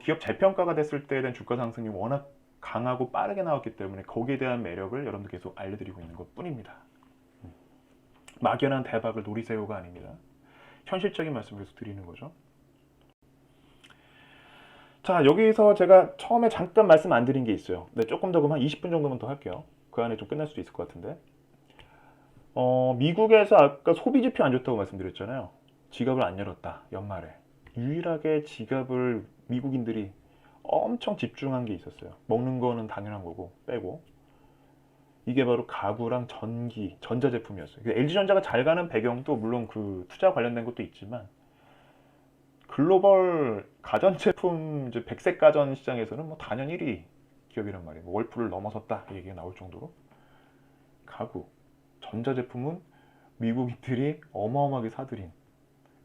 기업 재평가가 됐을 때에 대한 주가 상승이 워낙 강하고 빠르게 나왔기 때문에 거기에 대한 매력을 여러분들 계속 알려드리고 있는 것 뿐입니다. 막연한 대박을 노리세요가 아닙니다. 현실적인 말씀을 계속 드리는 거죠. 자, 여기서 제가 처음에 잠깐 말씀 안 드린 게 있어요. 네, 조금 더 그럼 한 20분 정도만 더 할게요. 그 안에 좀 끝날 수도 있을 것 같은데. 미국에서 아까 소비 지표 안 좋다고 말씀드렸잖아요. 지갑을 안 열었다, 연말에. 유일하게 지갑을 미국인들이 엄청 집중한 게 있었어요. 먹는 거는 당연한 거고, 빼고. 이게 바로 가구랑 전기, 전자제품이었어요. LG전자가 잘 가는 배경도 물론 그 투자 관련된 것도 있지만, 글로벌 가전제품, 이제 백색 가전 시장에서는 뭐 단연 1위 기업이란 말이에요. 뭐 월풀을 넘어섰다, 이 얘기가 나올 정도로. 가구, 전자제품은 미국인들이 어마어마하게 사들인.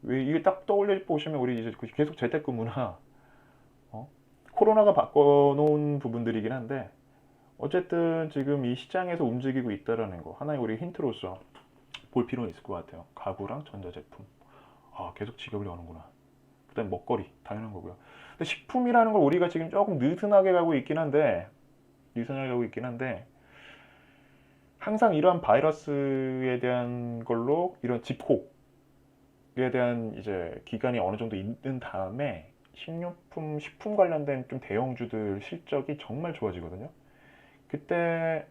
왜 이게 딱 떠올려 보시면 우리 이제 계속 재택근무나 코로나가 바꿔놓은 부분들이긴 한데 어쨌든 지금 이 시장에서 움직이고 있다라는 거 하나의 우리 힌트로서 볼 필요는 있을 것 같아요. 가구랑 전자제품. 계속 지갑을 여는구나. 그다음에 먹거리 당연한 거고요. 근데 식품이라는 걸 우리가 지금 조금 느슨하게 가고 있긴 한데 항상 이러한 바이러스에 대한 걸로 이런 집콕에 대한 이제 기간이 어느 정도 있는 다음에 식품 관련된 좀 대형주들 실적이 정말 좋아지거든요. 그때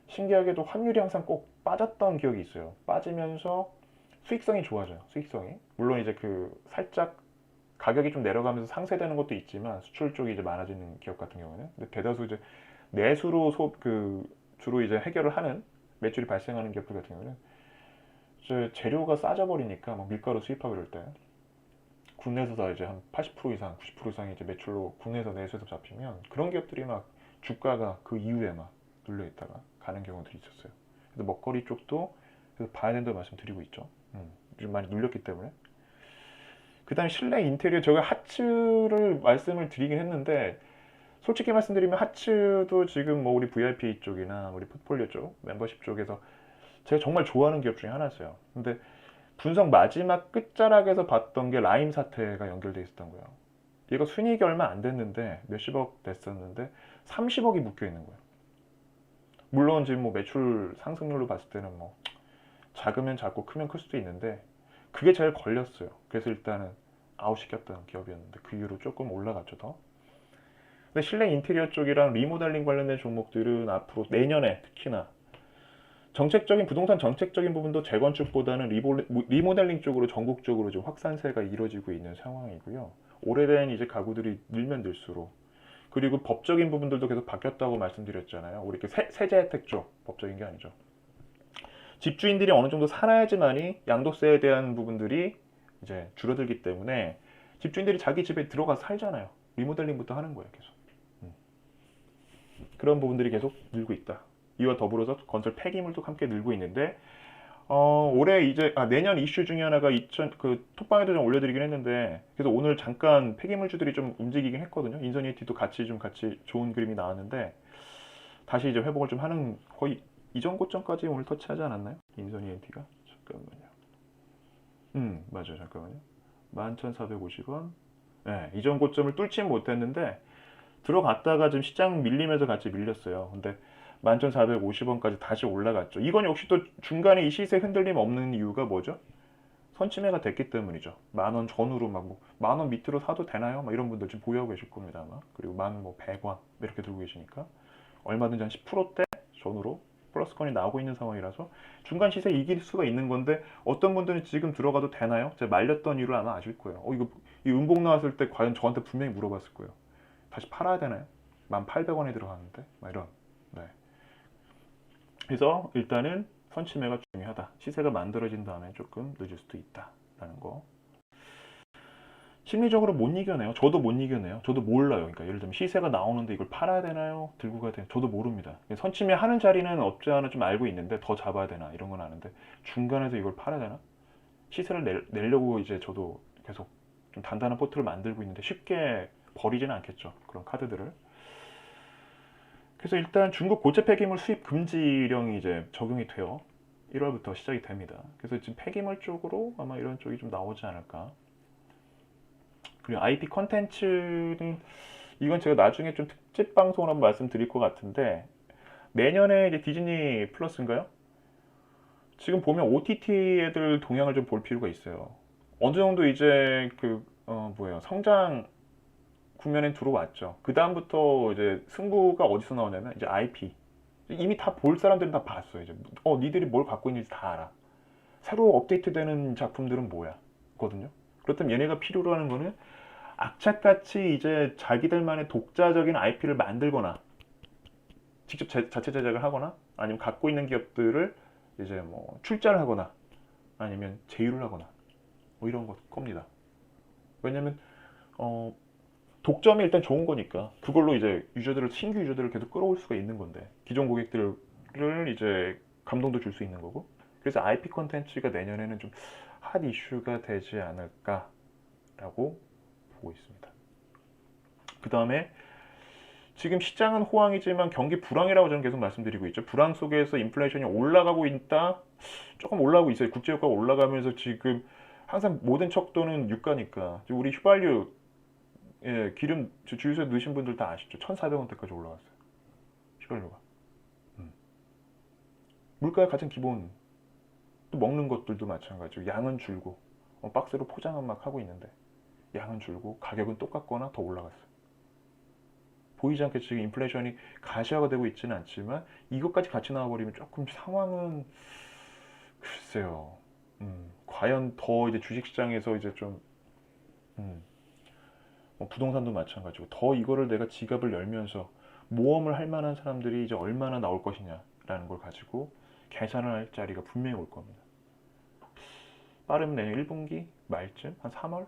신기하게도 환율이 항상 꼭 빠졌던 기억이 있어요. 빠지면서 수익성이 좋아져요. 수익성이. 물론 이제 그 살짝 가격이 좀 내려가면서 상쇄되는 것도 있지만 수출 쪽이 이제 많아지는 기업 같은 경우는. 근데 대다수 이제 내수로 주로 이제 해결을 하는 매출이 발생하는 기업들 같은 경우는 이제 재료가 싸져 버리니까 막 밀가루 수입하고 이럴 때 국내에서 다 이제 한 80% 이상, 90% 이상이 이제 매출로 국내에서 내수해서 잡히면 그런 기업들이 막 주가가 그 이후에 막 눌려 있다가 가는 경우들이 있었어요. 그래서 먹거리 쪽도 그래서 봐야 된다고 말씀드리고 있죠. 좀 많이 눌렸기 때문에. 그 다음에 실내 인테리어, 제가 하츠를 말씀을 드리긴 했는데 솔직히 말씀드리면 하츠도 지금 뭐 우리 VIP 쪽이나 우리 포트폴리오 쪽, 멤버십 쪽에서 제가 정말 좋아하는 기업 중에 하나였어요. 근데 분석 마지막 끝자락에서 봤던 게 라임 사태가 연결돼 있었던 거예요. 얘가 순이익이 얼마 안 됐는데 몇십억 됐었는데 30억이 묶여 있는 거예요. 물론 지금 뭐 매출 상승률로 봤을 때는 뭐 작으면 작고 크면 클 수도 있는데 그게 제일 걸렸어요. 그래서 일단은 아웃시켰던 기업이었는데 그 이후로 조금 올라갔죠 더. 근데 실내 인테리어 쪽이랑 리모델링 관련된 종목들은 앞으로 내년에 특히나 부동산 정책적인 부분도 재건축보다는 리모델링 쪽으로 전국적으로 좀 확산세가 이루어지고 있는 상황이고요. 오래된 이제 가구들이 늘면 늘수록 그리고 법적인 부분들도 계속 바뀌었다고 말씀드렸잖아요. 우리 세제 혜택 쪽 법적인 게 아니죠. 집주인들이 어느 정도 살아야지만이 양도세에 대한 부분들이 이제 줄어들기 때문에 집주인들이 자기 집에 들어가서 살잖아요. 리모델링부터 하는 거예요, 계속. 그런 부분들이 계속 늘고 있다. 이와 더불어서 건설 폐기물도 함께 늘고 있는데 올해 이제 내년 이슈 중에 하나가 그 톡방에도 좀 올려드리긴 했는데 그래서 오늘 잠깐 폐기물주들이 좀 움직이긴 했거든요. 인서니티도 같이 좋은 그림이 나왔는데 다시 이제 회복을 좀 하는 거의 이전 고점까지 오늘 터치하지 않았나요? 인서니티가 잠깐만요. 맞아요. 잠깐만요. 11,450원. 네, 이전 고점을 뚫지는 못했는데 들어갔다가 지금 시장 밀리면서 같이 밀렸어요. 근데 11,450원까지 다시 올라갔죠. 이건 역시 또 중간에 이 시세 흔들림 없는 이유가 뭐죠? 선침해가 됐기 때문이죠. 10,000원 전후로 만 원 밑으로 사도 되나요? 막 이런 분들 지금 보유하고 계실 겁니다. 아마. 그리고 11,100원 이렇게 들고 계시니까 얼마든지 한 10%대 전후로 플러스권이 나오고 있는 상황이라서 중간 시세 이길 수가 있는 건데 어떤 분들은 지금 들어가도 되나요? 제가 말렸던 이유를 아마 아실 거예요. 이거 이 음봉 나왔을 때 과연 저한테 분명히 물어봤을 거예요. 다시 팔아야 되나요? 1,800원에 들어가는데 막 이런. 네. 그래서 일단은 선침해가 중요하다. 시세가 만들어진 다음에 조금 늦을 수도 있다라는 거. 심리적으로 못 이겨내요. 저도 못 이겨내요. 저도 몰라요. 그러니까 예를 들면 시세가 나오는데 이걸 팔아야 되나요? 들고 가야 되나요? 저도 모릅니다. 선침해 하는 자리는 없지 않아 좀 알고 있는데 더 잡아야 되나 이런 건 아는데 중간에서 이걸 팔아야 되나? 시세를 내려고 이제 저도 계속 좀 단단한 포트를 만들고 있는데 쉽게 버리지는 않겠죠. 그런 카드들을. 그래서 일단 중국 고체 폐기물 수입 금지령이 이제 적용이 돼요. 1월부터 시작이 됩니다. 그래서 지금 폐기물 쪽으로 아마 이런 쪽이 좀 나오지 않을까. 그리고 IP 컨텐츠는 이건 제가 나중에 좀 특집 방송을 한번 말씀드릴 것 같은데 내년에 이제 디즈니 플러스인가요? 지금 보면 OTT 애들 동향을 좀 볼 필요가 있어요. 어느 정도 이제 성장 국면에 들어왔죠. 그 다음부터 이제 승부가 어디서 나오냐면 이제 IP, 이미 다 볼 사람들은 다 봤어. 이제 니들이 뭘 갖고 있는지 다 알아. 새로 업데이트되는 작품들은 뭐야? 거든요. 그렇다면 얘네가 필요로 하는 거는 악착같이 이제 자기들만의 독자적인 IP를 만들거나 직접 자체 제작을 하거나 아니면 갖고 있는 기업들을 이제 뭐 출자를 하거나 아니면 제휴를 하거나 뭐 이런 겁니다. 왜냐면 독점이 일단 좋은 거니까 그걸로 이제 신규 유저들을 계속 끌어올 수가 있는 건데 기존 고객들을 이제 감동도 줄 수 있는 거고 그래서 IP 콘텐츠가 내년에는 좀 핫 이슈가 되지 않을까라고 보고 있습니다. 그 다음에 지금 시장은 호황이지만 경기 불황이라고 저는 계속 말씀드리고 있죠. 불황 속에서 인플레이션이 올라가고 있다. 조금 올라가고 있어요. 국제유가가 올라가면서 지금 항상 모든 척도는 유가니까 우리 휘발유 기름 주유소에 넣으신 분들 다 아시죠? 1,400원대까지 올라갔어요. 휘발유가. 물가의 가장 기본 또 먹는 것들도 마찬가지고 양은 줄고 박스로 포장은 막 하고 있는데 양은 줄고 가격은 똑같거나 더 올라갔어요. 보이지 않게 지금 인플레이션이 가시화가 되고 있지는 않지만 이것까지 같이 나와버리면 조금 상황은 글쎄요. 과연 더 이제 주식시장에서 이제 좀 부동산도 마찬가지고 더 이거를 내가 지갑을 열면서 모험을 할 만한 사람들이 이제 얼마나 나올 것이냐라는 걸 가지고 계산을 할 자리가 분명히 올 겁니다. 빠르면 내년 1분기 말쯤 한 3월?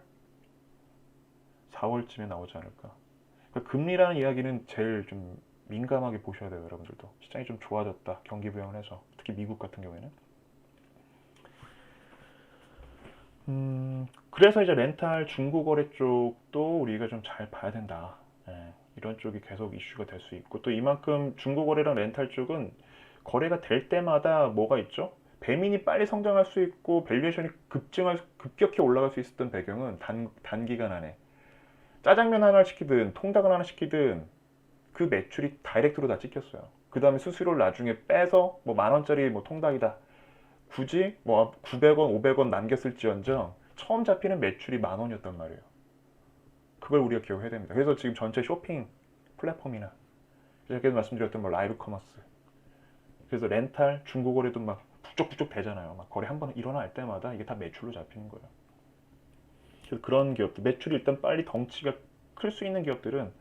4월쯤에 나오지 않을까. 그러니까 금리라는 이야기는 제일 좀 민감하게 보셔야 돼요, 여러분들도. 시장이 좀 좋아졌다, 경기 부양을 해서. 특히 미국 같은 경우에는. 그래서 이제 렌탈 중고거래 쪽도 우리가 좀 잘 봐야 된다. 이런 쪽이 계속 이슈가 될 수 있고 또 이만큼 중고거래랑 렌탈 쪽은 거래가 될 때마다 뭐가 있죠? 배민이 빨리 성장할 수 있고 밸류에이션이 급격히 올라갈 수 있었던 배경은 단기간 안에 짜장면 하나 시키든 통닭을 하나 시키든 그 매출이 다이렉트로 다 찍혔어요. 그 다음에 수수료를 나중에 빼서 뭐 10,000원짜리 뭐 통닭이다. 굳이 뭐 900원, 500원 남겼을지언정 처음 잡히는 매출이 10,000원이었단 말이에요. 그걸 우리가 기억해야 됩니다. 그래서 지금 전체 쇼핑 플랫폼이나 제가 계속 말씀드렸던 뭐 라이브 커머스 그래서 렌탈, 중고거래도 막 북적북적 되잖아요. 막 거래 한 번 일어날 때마다 이게 다 매출로 잡히는 거예요. 그래서 그런 기업들, 매출이 일단 빨리 덩치가 클 수 있는 기업들은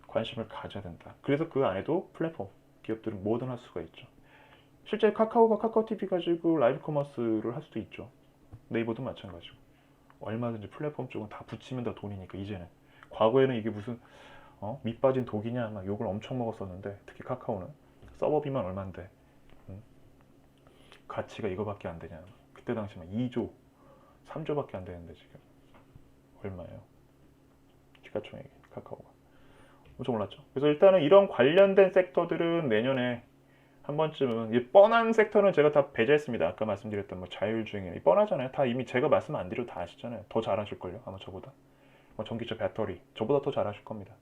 관심을 가져야 된다. 그래서 그 안에도 플랫폼 기업들은 뭐든 할 수가 있죠. 실제 카카오가 카카오TV 가지고 라이브 커머스를 할 수도 있죠. 네이버도 마찬가지고. 얼마든지 플랫폼 쪽은 다 붙이면 다 돈이니까 이제는. 과거에는 이게 무슨 밑 빠진 독이냐 막 욕을 엄청 먹었었는데 특히 카카오는 서버비만 얼만데 가치가 이거밖에 안 되냐. 그때 당시만 2조, 3조밖에 안 되는데 지금 얼마예요? 시가총액이 카카오가 엄청 올랐죠. 그래서 일단은 이런 관련된 섹터들은 내년에 한 번쯤은 이 뻔한 섹터는 제가 다 배제했습니다. 아까 말씀드렸던 뭐 자율주행 뻔하잖아요. 다 이미 제가 말씀 안 드려도 다 아시잖아요. 더 잘하실걸요 아마 저보다. 뭐 전기차 배터리 저보다 더 잘하실 겁니다.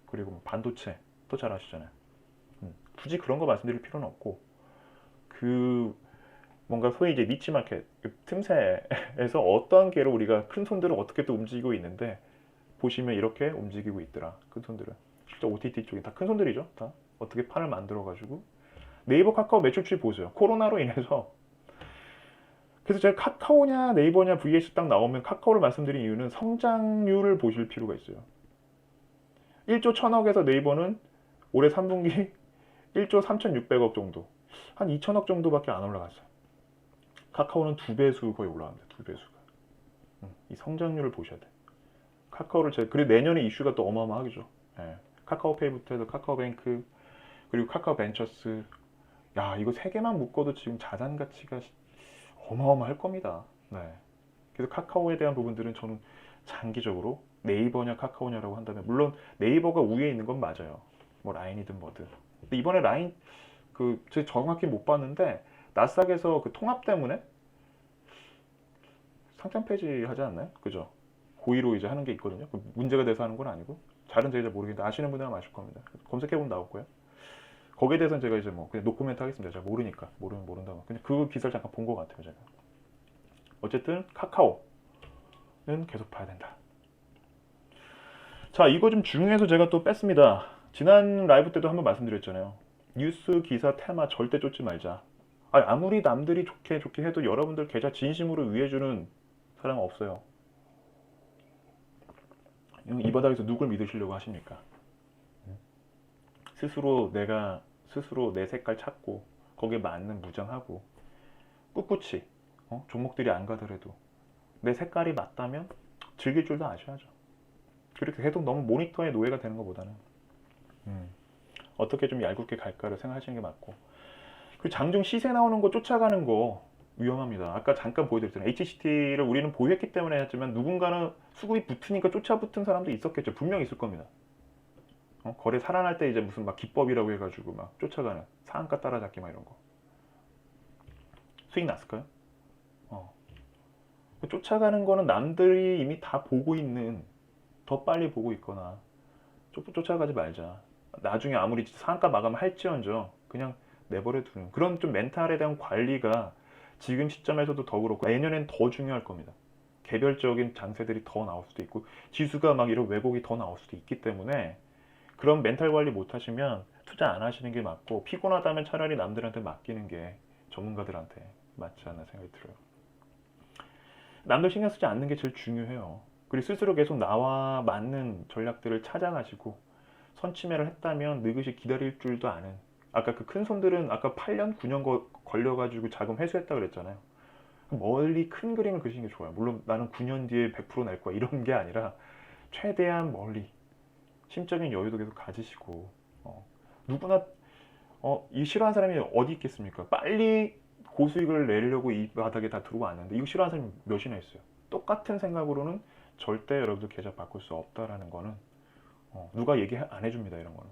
그리고 뭐 반도체 또 잘하시잖아요. 굳이 그런 거 말씀드릴 필요는 없고 그 뭔가 소위 이제 니치 마켓 틈새에서 어떤 개로 우리가 큰 손들을 어떻게 또 움직이고 있는데 보시면 이렇게 움직이고 있더라. 큰 손들은 실제 OTT 쪽이 다 큰 손들이죠. 다 어떻게 판을 만들어 가지고 네이버 카카오 매출 추이 보세요. 코로나로 인해서 그래서 제가 카카오냐 네이버냐 vs 딱 나오면 카카오를 말씀드린 이유는 성장률을 보실 필요가 있어요. 1조 1,000억에서 네이버는 올해 3분기 1조 3,600억 정도 한 2,000억 정도밖에 안 올라갔어요. 카카오는 2배수 거의 올라갑니다. 2배수가. 이 성장률을 보셔야 돼. 카카오를 그리고 내년에 이슈가 또 어마어마하겠죠. 카카오페이부터 해서 카카오뱅크 그리고 카카오벤처스 야 이거 세 개만 묶어도 지금 자산 가치가 어마어마할 겁니다. 그래서 카카오에 대한 부분들은 저는 장기적으로 네이버냐 카카오냐라고 한다면 물론 네이버가 우위에 있는 건 맞아요. 뭐 라인이든 뭐든. 근데 이번에 라인 제가 정확히 못 봤는데 나스닥에서 그 통합 때문에 상장 폐지하지 않나요? 그죠? 고의로 이제 하는 게 있거든요. 문제가 돼서 하는 건 아니고 잘은 제가 잘 모르겠는데 아시는 분들은 아실 겁니다. 검색해보면 나올 거예요. 거기에 대해서는 제가 이제 뭐 그냥 노코멘트 하겠습니다. 제가 모르니까 모르면 모른다고. 그냥 그 기사를 잠깐 본 것 같아요. 제가. 어쨌든 카카오는 계속 봐야 된다. 자 이거 좀 중요해서 제가 또 뺐습니다. 지난 라이브 때도 한번 말씀드렸잖아요. 뉴스 기사 테마 절대 쫓지 말자. 아니, 아무리 남들이 좋게 좋게 해도 여러분들 계좌 진심으로 위해주는 사람 없어요. 이 바닥에서 누굴 믿으시려고 하십니까? 스스로 내 색깔 찾고 거기에 맞는 무장하고 꿋꿋이 종목들이 안 가더라도 내 색깔이 맞다면 즐길 줄도 아셔야죠. 그렇게 해도 너무 모니터의 노예가 되는 것보다는 어떻게 좀 얄궂게 갈까를 생각하시는 게 맞고, 그 장중 시세 나오는 거 쫓아가는 거 위험합니다. 아까 잠깐 보여드렸잖아요. HCT를 우리는 보유했기 때문에 했지만 누군가는 수급이 붙으니까 쫓아붙은 사람도 있었겠죠. 분명히 있을 겁니다. 거래 살아날 때 이제 무슨 막 기법이라고 해가지고 막 쫓아가는 상한가 따라잡기 막 이런 거 수익 났을까요? 쫓아가는 거는 남들이 이미 다 보고 있는, 더 빨리 보고 있거나 쫓아가지 말자. 나중에 아무리 상한가 마감을 할지언정 그냥 내버려 두는 그런 좀 멘탈에 대한 관리가 지금 시점에서도 더 그렇고 내년엔 더 중요할 겁니다. 개별적인 장세들이 더 나올 수도 있고 지수가 막 이런 왜곡이 더 나올 수도 있기 때문에 그런 멘탈 관리 못 하시면 투자 안 하시는 게 맞고, 피곤하다면 차라리 남들한테 맡기는 게 전문가들한테 맞지 않나 생각이 들어요. 남들 신경 쓰지 않는 게 제일 중요해요. 그리고 스스로 계속 나와 맞는 전략들을 찾아가지고 선취매를 했다면 느긋이 기다릴 줄도 아는, 아까 그 큰 손들은 아까 8년, 9년 걸려가지고 자금 회수했다 그랬잖아요. 멀리 큰 그림을 그리시는 게 좋아요. 물론 나는 9년 뒤에 100% 낼 거야 이런 게 아니라 최대한 멀리 심적인 여유도 계속 가지시고, 누구나 이 싫어하는 사람이 어디 있겠습니까? 빨리 고수익을 내려고 이 바닥에 다 들어오고 왔는데 이거 싫어하는 사람이 몇이나 있어요. 똑같은 생각으로는 절대 여러분들 계좌 바꿀 수 없다라는 거는 누가 얘기 안 해줍니다. 이런 거는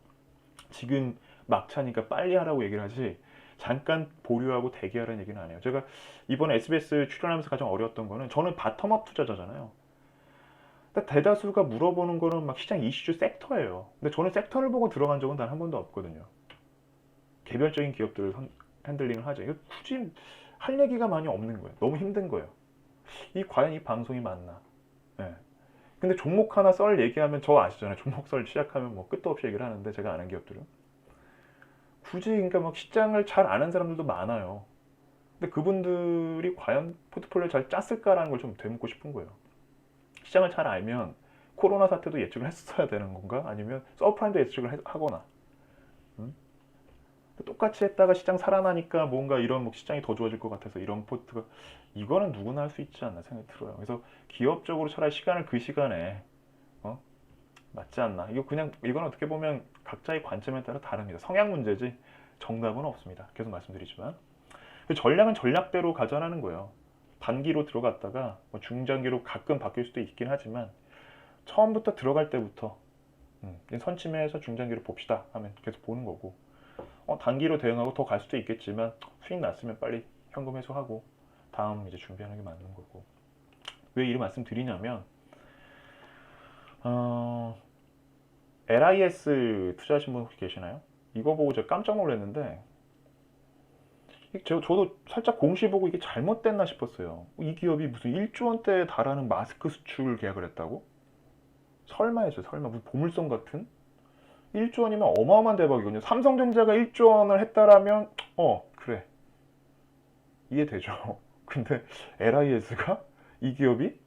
지금 막차니까 빨리 하라고 얘기를 하지 잠깐 보류하고 대기하라는 얘기는 안 해요. 제가 이번에 SBS 출연하면서 가장 어려웠던 거는, 저는 바텀업 투자자잖아요. 대다수가 물어보는 거는 막 시장 이슈 섹터예요. 근데 저는 섹터를 보고 들어간 적은 단 한 번도 없거든요. 개별적인 기업들을 핸들링을 하죠. 이거 굳이 할 얘기가 많이 없는 거예요. 너무 힘든 거예요. 과연 이 방송이 맞나? 네. 근데 종목 하나 썰 얘기하면 저 아시잖아요. 종목 썰 시작하면 뭐 끝도 없이 얘기를 하는데 제가 아는 기업들은 굳이 그러니까 막 시장을 잘 아는 사람들도 많아요. 근데 그분들이 과연 포트폴리오 잘 짰을까라는 걸 좀 되묻고 싶은 거예요. 시장을 잘 알면 코로나 사태도 예측을 했어야 되는 건가? 아니면 서프라임도 예측을 하거나 똑같이 했다가 시장 살아나니까 뭔가 이런 시장이 더 좋아질 것 같아서 이런 포트가, 이거는 누구나 할 수 있지 않나 생각이 들어요. 그래서 기업적으로 차라리 시간을 그 시간에 맞지 않나. 이건 어떻게 보면 각자의 관점에 따라 다릅니다. 성향 문제지 정답은 없습니다. 계속 말씀드리지만 전략은 전략대로 가져가는 거예요. 단기로 들어갔다가 중장기로 가끔 바뀔 수도 있긴 하지만 처음부터 들어갈 때부터 선침해서 중장기로 봅시다 하면 계속 보는 거고, 단기로 대응하고 더 갈 수도 있겠지만 수익 났으면 빨리 현금 회수하고 다음 이제 준비하는 게 맞는 거고. 왜 이런 말씀 드리냐면 LIS 투자하신 분 혹시 계시나요? 이거 보고 제가 깜짝 놀랐는데 저도 살짝 공시 보고 이게 잘못됐나 싶었어요. 이 기업이 무슨 1조 원대에 달하는 마스크 수출 계약을 했다고? 설마 했어요. 설마 무슨 보물섬 같은? 1조 원이면 어마어마한 대박이거든요. 삼성전자가 1조 원을 했다라면 그래 이해되죠. 근데 LIS가 이 기업이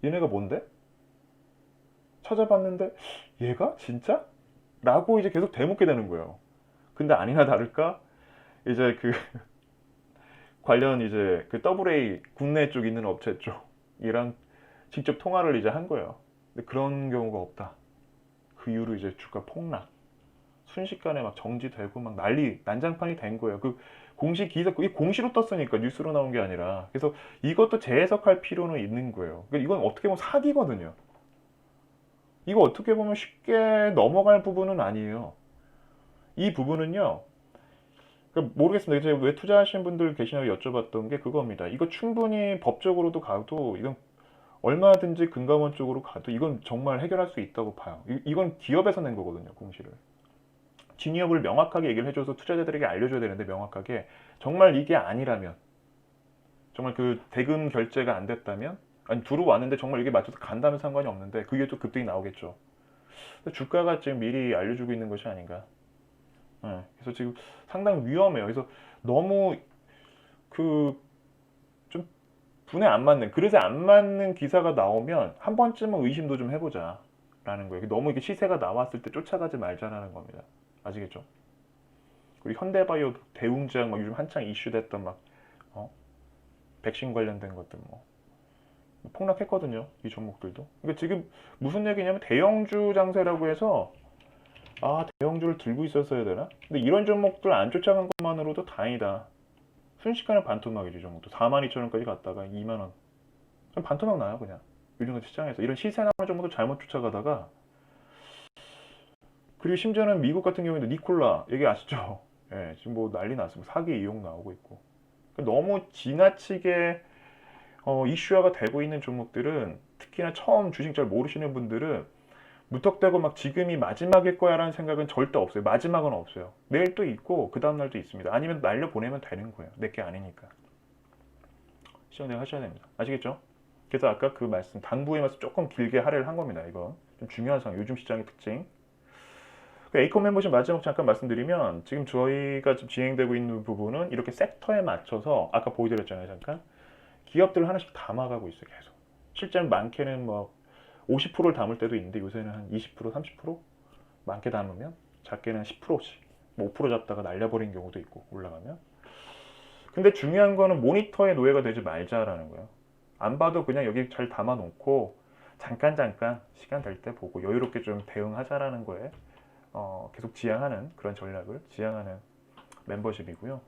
얘네가 뭔데? 찾아봤는데 얘가 진짜? 라고 이제 계속 되묻게 되는 거예요. 근데 아니나 다를까 이제 그 관련 이제 그 AA 국내 쪽 있는 업체 쪽이랑 직접 통화를 이제 한 거예요. 근데 그런 경우가 없다. 그 이후로 이제 주가 폭락, 순식간에 막 정지되고 막 난장판이 된 거예요. 그 공시 기사, 이 공시로 떴으니까 뉴스로 나온 게 아니라. 그래서 이것도 재해석할 필요는 있는 거예요. 그러니까 이건 어떻게 보면 사기거든요. 이거 어떻게 보면 쉽게 넘어갈 부분은 아니에요. 이 부분은요, 그러니까 모르겠습니다. 제가 왜 투자하시는 분들 계시냐고 여쭤봤던 게 그겁니다. 이거 충분히 법적으로도 가도, 이건 얼마든지 금감원 쪽으로 가도 이건 정말 해결할 수 있다고 봐요. 이건 기업에서 낸 거거든요, 공시를. 진위업을 명확하게 얘기를 해줘서 투자자들에게 알려줘야 되는데, 명확하게 정말 이게 아니라면, 정말 그 대금 결제가 안 됐다면, 아니 들어왔는데 정말 이게 맞춰서 간다면 상관이 없는데 그게 또 급등이 나오겠죠. 주가가 지금 미리 알려주고 있는 것이 아닌가. 예, 그래서 지금 상당히 위험해요. 그래서 너무 그 좀 분에 안 맞는, 그릇에 안 맞는 기사가 나오면 한 번쯤은 의심도 좀 해보자 라는 거예요. 너무 이게 시세가 나왔을 때 쫓아가지 말자라는 겁니다. 아시겠죠? 그리고 현대바이오 대웅제약 막 요즘 한창 이슈됐던 막 어? 백신 관련된 것들 뭐 폭락했거든요. 이 종목들도. 그러니까 지금 무슨 얘기냐면 대형주 장세라고 해서 아 대형주를 들고 있었어야 되나? 근데 이런 종목들 안 쫓아간 것만으로도 다행이다. 순식간에 반토막이죠. 이 종목도 42,000원까지 갔다가 2만 원. 그럼 반토막 나요 그냥. 요즘 같은 시장에서 이런 시세 나는 종목도 잘못 쫓아가다가 그리고 심지어는 미국 같은 경우에도 니콜라 얘기 아시죠? 예, 지금 뭐 난리 났습니다. 사기 이용 나오고 있고. 그러니까 너무 지나치게 이슈화가 되고 있는 종목들은 특히나 처음 주식 잘 모르시는 분들은 무턱대고 막 지금이 마지막일 거야라는 생각은 절대 없어요. 마지막은 없어요. 내일 또 있고 그 다음 날도 있습니다. 아니면 날려 보내면 되는 거예요. 내게 아니니까. 시청대 하셔야 됩니다. 아시겠죠? 그래서 아까 그 말씀 당부의 말씀 조금 길게 할애를 한 겁니다. 이거 좀 중요한 상황. 요즘 시장의 특징. 그 에이콘 멤버십 마지막 잠깐 말씀드리면 지금 저희가 지금 진행되고 있는 부분은 이렇게 섹터에 맞춰서 아까 보여드렸잖아요. 잠깐. 기업들을 하나씩 담아가고 있어요. 계속. 실제는 많게는 뭐 50%를 담을 때도 있는데 요새는 한 20%, 30% 많게 담으면 작게는 10%씩 뭐 5% 잡다가 날려버린 경우도 있고 올라가면. 근데 중요한 거는 모니터의 노예가 되지 말자라는 거예요. 안 봐도 그냥 여기 잘 담아놓고 잠깐 시간 될 때 보고 여유롭게 좀 대응하자라는 거에 계속 지향하는 그런 전략을 지향하는 멤버십이고요.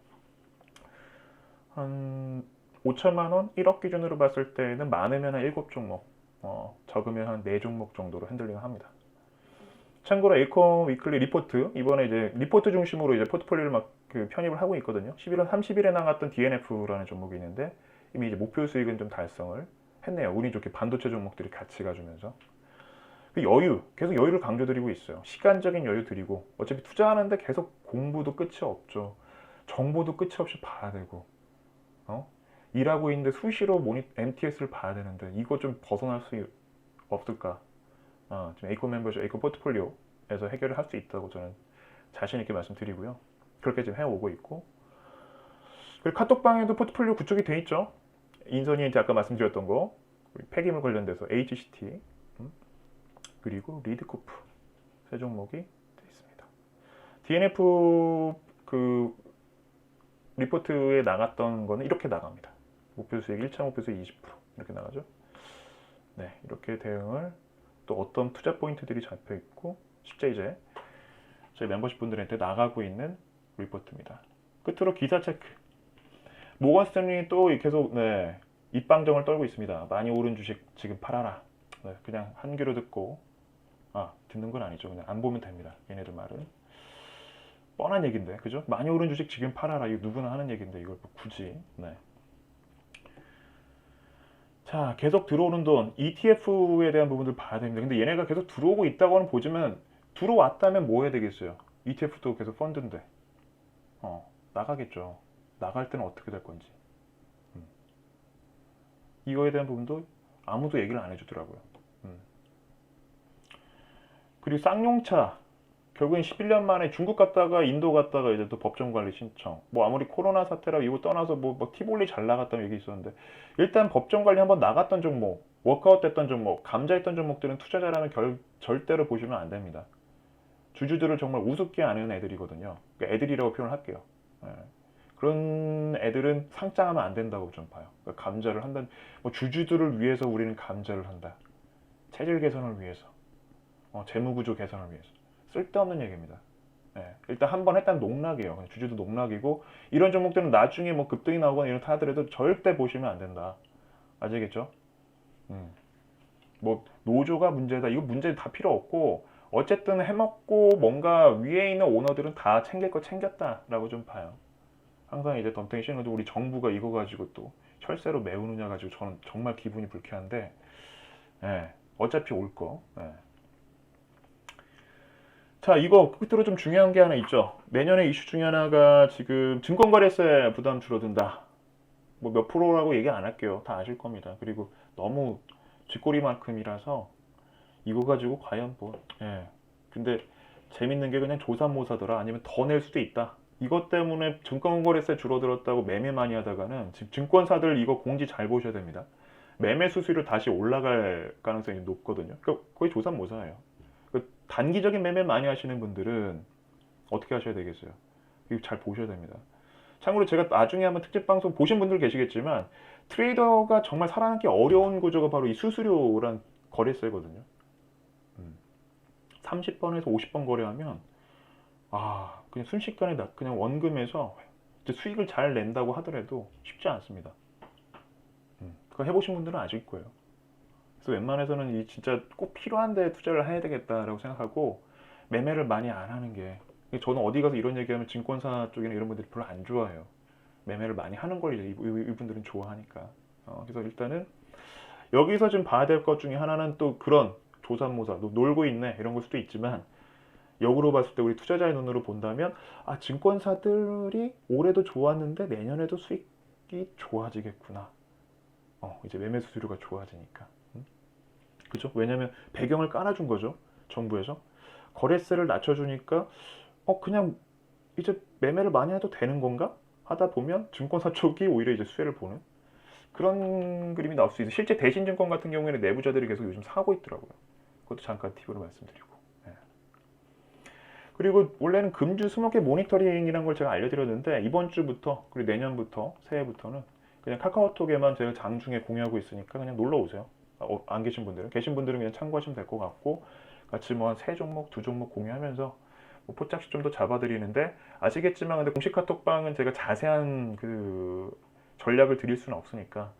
한 5천만 원, 1억 기준으로 봤을 때는 많으면 한 7종목, 적으면 한 4종목 정도로 핸들링 합니다. 참고로 에이컴 위클리 리포트, 이번에 이제 리포트 중심으로 이제 포트폴리오를 막 그 편입을 하고 있거든요. 11월 30일에 나갔던 DNF라는 종목이 있는데 이미 이제 목표 수익은 좀 달성을 했네요. 운이 좋게 반도체 종목들이 같이 가주면서. 그 여유, 계속 여유를 강조드리고 있어요. 시간적인 여유 드리고 어차피 투자하는데 계속 공부도 끝이 없죠. 정보도 끝이 없이 봐야 되고, 일하고 있는데 수시로 MTS를 봐야 되는데 이거 좀 벗어날 수 없을까? 지금 에이콘 멤버십, 에이콘 포트폴리오에서 해결을 할 수 있다고 저는 자신 있게 말씀드리고요. 그렇게 지금 해오고 있고. 그리고 카톡방에도 포트폴리오 구축이 돼 있죠. 인선이 이제 아까 말씀드렸던 거, 폐기물 관련돼서 HCT, 그리고 리드코프 세 종목이 돼 있습니다. DNF 그 리포트에 나갔던 거는 이렇게 나갑니다. 목표 수익 1차 목표 수익 20% 이렇게 나가죠. 네, 이렇게 대응을 또 어떤 투자 포인트들이 잡혀 있고 실제 이제 저희 멤버십 분들한테 나가고 있는 리포트입니다. 끝으로 기사 체크. 모건 스탠리 또 계속 입방정을 떨고 있습니다. 많이 오른 주식 지금 팔아라. 네, 그냥 한 귀로 듣고 듣는 건 아니죠. 그냥 안 보면 됩니다. 얘네들 말은 뻔한 얘기인데, 그죠? 많이 오른 주식 지금 팔아라. 이거 누구나 하는 얘기인데 이걸 뭐 굳이. 네. 자, 계속 들어오는 돈, ETF에 대한 부분들 봐야 됩니다. 근데 얘네가 계속 들어오고 있다고는 보지만 들어왔다면 뭐 해야 되겠어요? ETF도 계속 펀드인데 나가겠죠. 나갈 때는 어떻게 될 건지. 이거에 대한 부분도 아무도 얘기를 안 해주더라고요. 그리고 쌍용차 결국엔 11년 만에 중국 갔다가 인도 갔다가 이제 또 법정관리 신청. 뭐 아무리 코로나 사태라 이거 떠나서 뭐 티볼리 잘 나갔다는 얘기 있었는데 일단 법정관리 한번 나갔던 종목, 워크아웃 됐던 종목, 감자했던 종목들은 투자자라면 절대로 보시면 안 됩니다. 주주들을 정말 우습게 아는 애들이거든요. 그러니까 애들이라고 표현할게요. 그런 애들은 상장하면 안 된다고 좀 봐요. 그러니까 감자를 한다. 뭐 주주들을 위해서 우리는 감자를 한다. 체질 개선을 위해서, 재무구조 개선을 위해서. 쓸데없는 얘기입니다. 일단 한 번 했다는 농락이에요. 주주도 농락이고 이런 종목들은 나중에 뭐 급등이 나오거나 이런 하더라도 절대 보시면 안 된다. 아시겠죠? 뭐 노조가 문제다. 이거 문제 다 필요 없고 어쨌든 해먹고 뭔가 위에 있는 오너들은 다 챙길 거 챙겼다라고 좀 봐요. 항상 이제 덤탱이 씌는 것도 우리 정부가 이거 가지고 또 혈세로 메우느냐 가지고 저는 정말 기분이 불쾌한데 어차피 올 거. 자, 이거 끝으로 좀 중요한 게 하나 있죠. 내년에 이슈 중에 하나가 지금 증권거래세 부담 줄어든다. 뭐 몇 프로라고 얘기 안 할게요. 다 아실 겁니다. 그리고 너무 쥐꼬리만큼이라서 이거 가지고 과연 뭐 근데 재밌는 게 그냥 조삼모사더라 아니면 더 낼 수도 있다. 이것 때문에 증권거래세 줄어들었다고 매매 많이 하다가는 지금 증권사들 이거 공지 잘 보셔야 됩니다. 매매 수수료 다시 올라갈 가능성이 높거든요. 그러니까 거의 조삼모사예요. 그 단기적인 매매 많이 하시는 분들은 어떻게 하셔야 되겠어요? 이거 잘 보셔야 됩니다. 참고로 제가 나중에 한번 특집 방송 보신 분들 계시겠지만 트레이더가 정말 살아남기 어려운 구조가 바로 이 수수료란 거래세거든요. 30번에서 50번 거래하면 그냥 순식간에 그냥 원금에서 수익을 잘 낸다고 하더라도 쉽지 않습니다. 그거 해보신 분들은 아실 거예요. 그래서 웬만해서는 이 진짜 꼭 필요한데 투자를 해야 되겠다라고 생각하고 매매를 많이 안 하는 게, 저는 어디 가서 이런 얘기하면 증권사 쪽이나 이런 분들이 별로 안 좋아해요. 매매를 많이 하는 걸 이제 이분들은 좋아하니까. 그래서 일단은 여기서 좀 봐야 될 것 중에 하나는 또 그런 조삼모사, 놀고 있네 이런 걸 수도 있지만, 역으로 봤을 때 우리 투자자의 눈으로 본다면 증권사들이 올해도 좋았는데 내년에도 수익이 좋아지겠구나. 이제 매매 수수료가 좋아지니까. 그죠? 왜냐면 배경을 깔아준 거죠. 정부에서. 거래세를 낮춰주니까 그냥 이제 매매를 많이 해도 되는 건가? 하다 보면 증권사 쪽이 오히려 이제 수혜를 보는 그런 그림이 나올 수 있어요. 실제 대신증권 같은 경우에는 내부자들이 계속 요즘 사고 있더라고요. 그것도 잠깐 팁으로 말씀드리고. 그리고 원래는 금주 스모키 모니터링이라는 걸 제가 알려드렸는데, 이번 주부터 그리고 내년부터 새해부터는 그냥 카카오톡에만 제가 장중에 공유하고 있으니까 그냥 놀러 오세요. 안 계신 분들은, 계신 분들은 그냥 참고하시면 될 것 같고, 같이 뭐 한 3종목, 2종목 공유하면서 뭐 포착시 좀 더 잡아드리는데, 아시겠지만 근데 공식 카톡방은 제가 자세한 그 전략을 드릴 수는 없으니까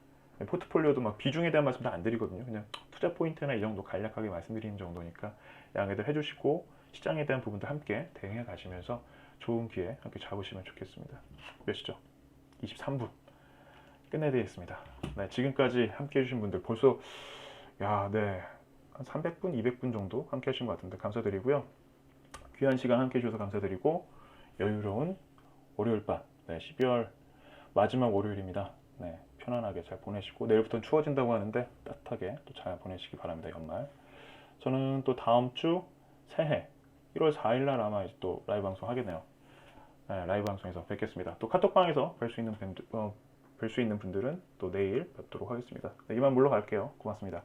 포트폴리오도 막 비중에 대한 말씀도 안 드리거든요. 그냥 투자 포인트나 이 정도 간략하게 말씀드리는 정도니까 양해들 해주시고, 시장에 대한 부분도 함께 대응해 가시면서 좋은 기회 함께 잡으시면 좋겠습니다. 몇 시죠? 23분 끝내드리겠습니다. 네, 지금까지 함께 해주신 분들 벌써 한 300분, 200분 정도 함께 하신 것 같은데 감사드리고요. 귀한 시간 함께 해주셔서 감사드리고, 여유로운 월요일 밤, 12월 마지막 월요일입니다. 편안하게 잘 보내시고, 내일부터는 추워진다고 하는데 따뜻하게 또 잘 보내시기 바랍니다. 연말. 저는 또 다음 주 새해 1월 4일 날 아마 이제 또 라이브 방송 하겠네요. 라이브 방송에서 뵙겠습니다. 또 카톡방에서 뵐 수 있는 분들은 또 내일 뵙도록 하겠습니다. 이만 물러갈게요. 고맙습니다.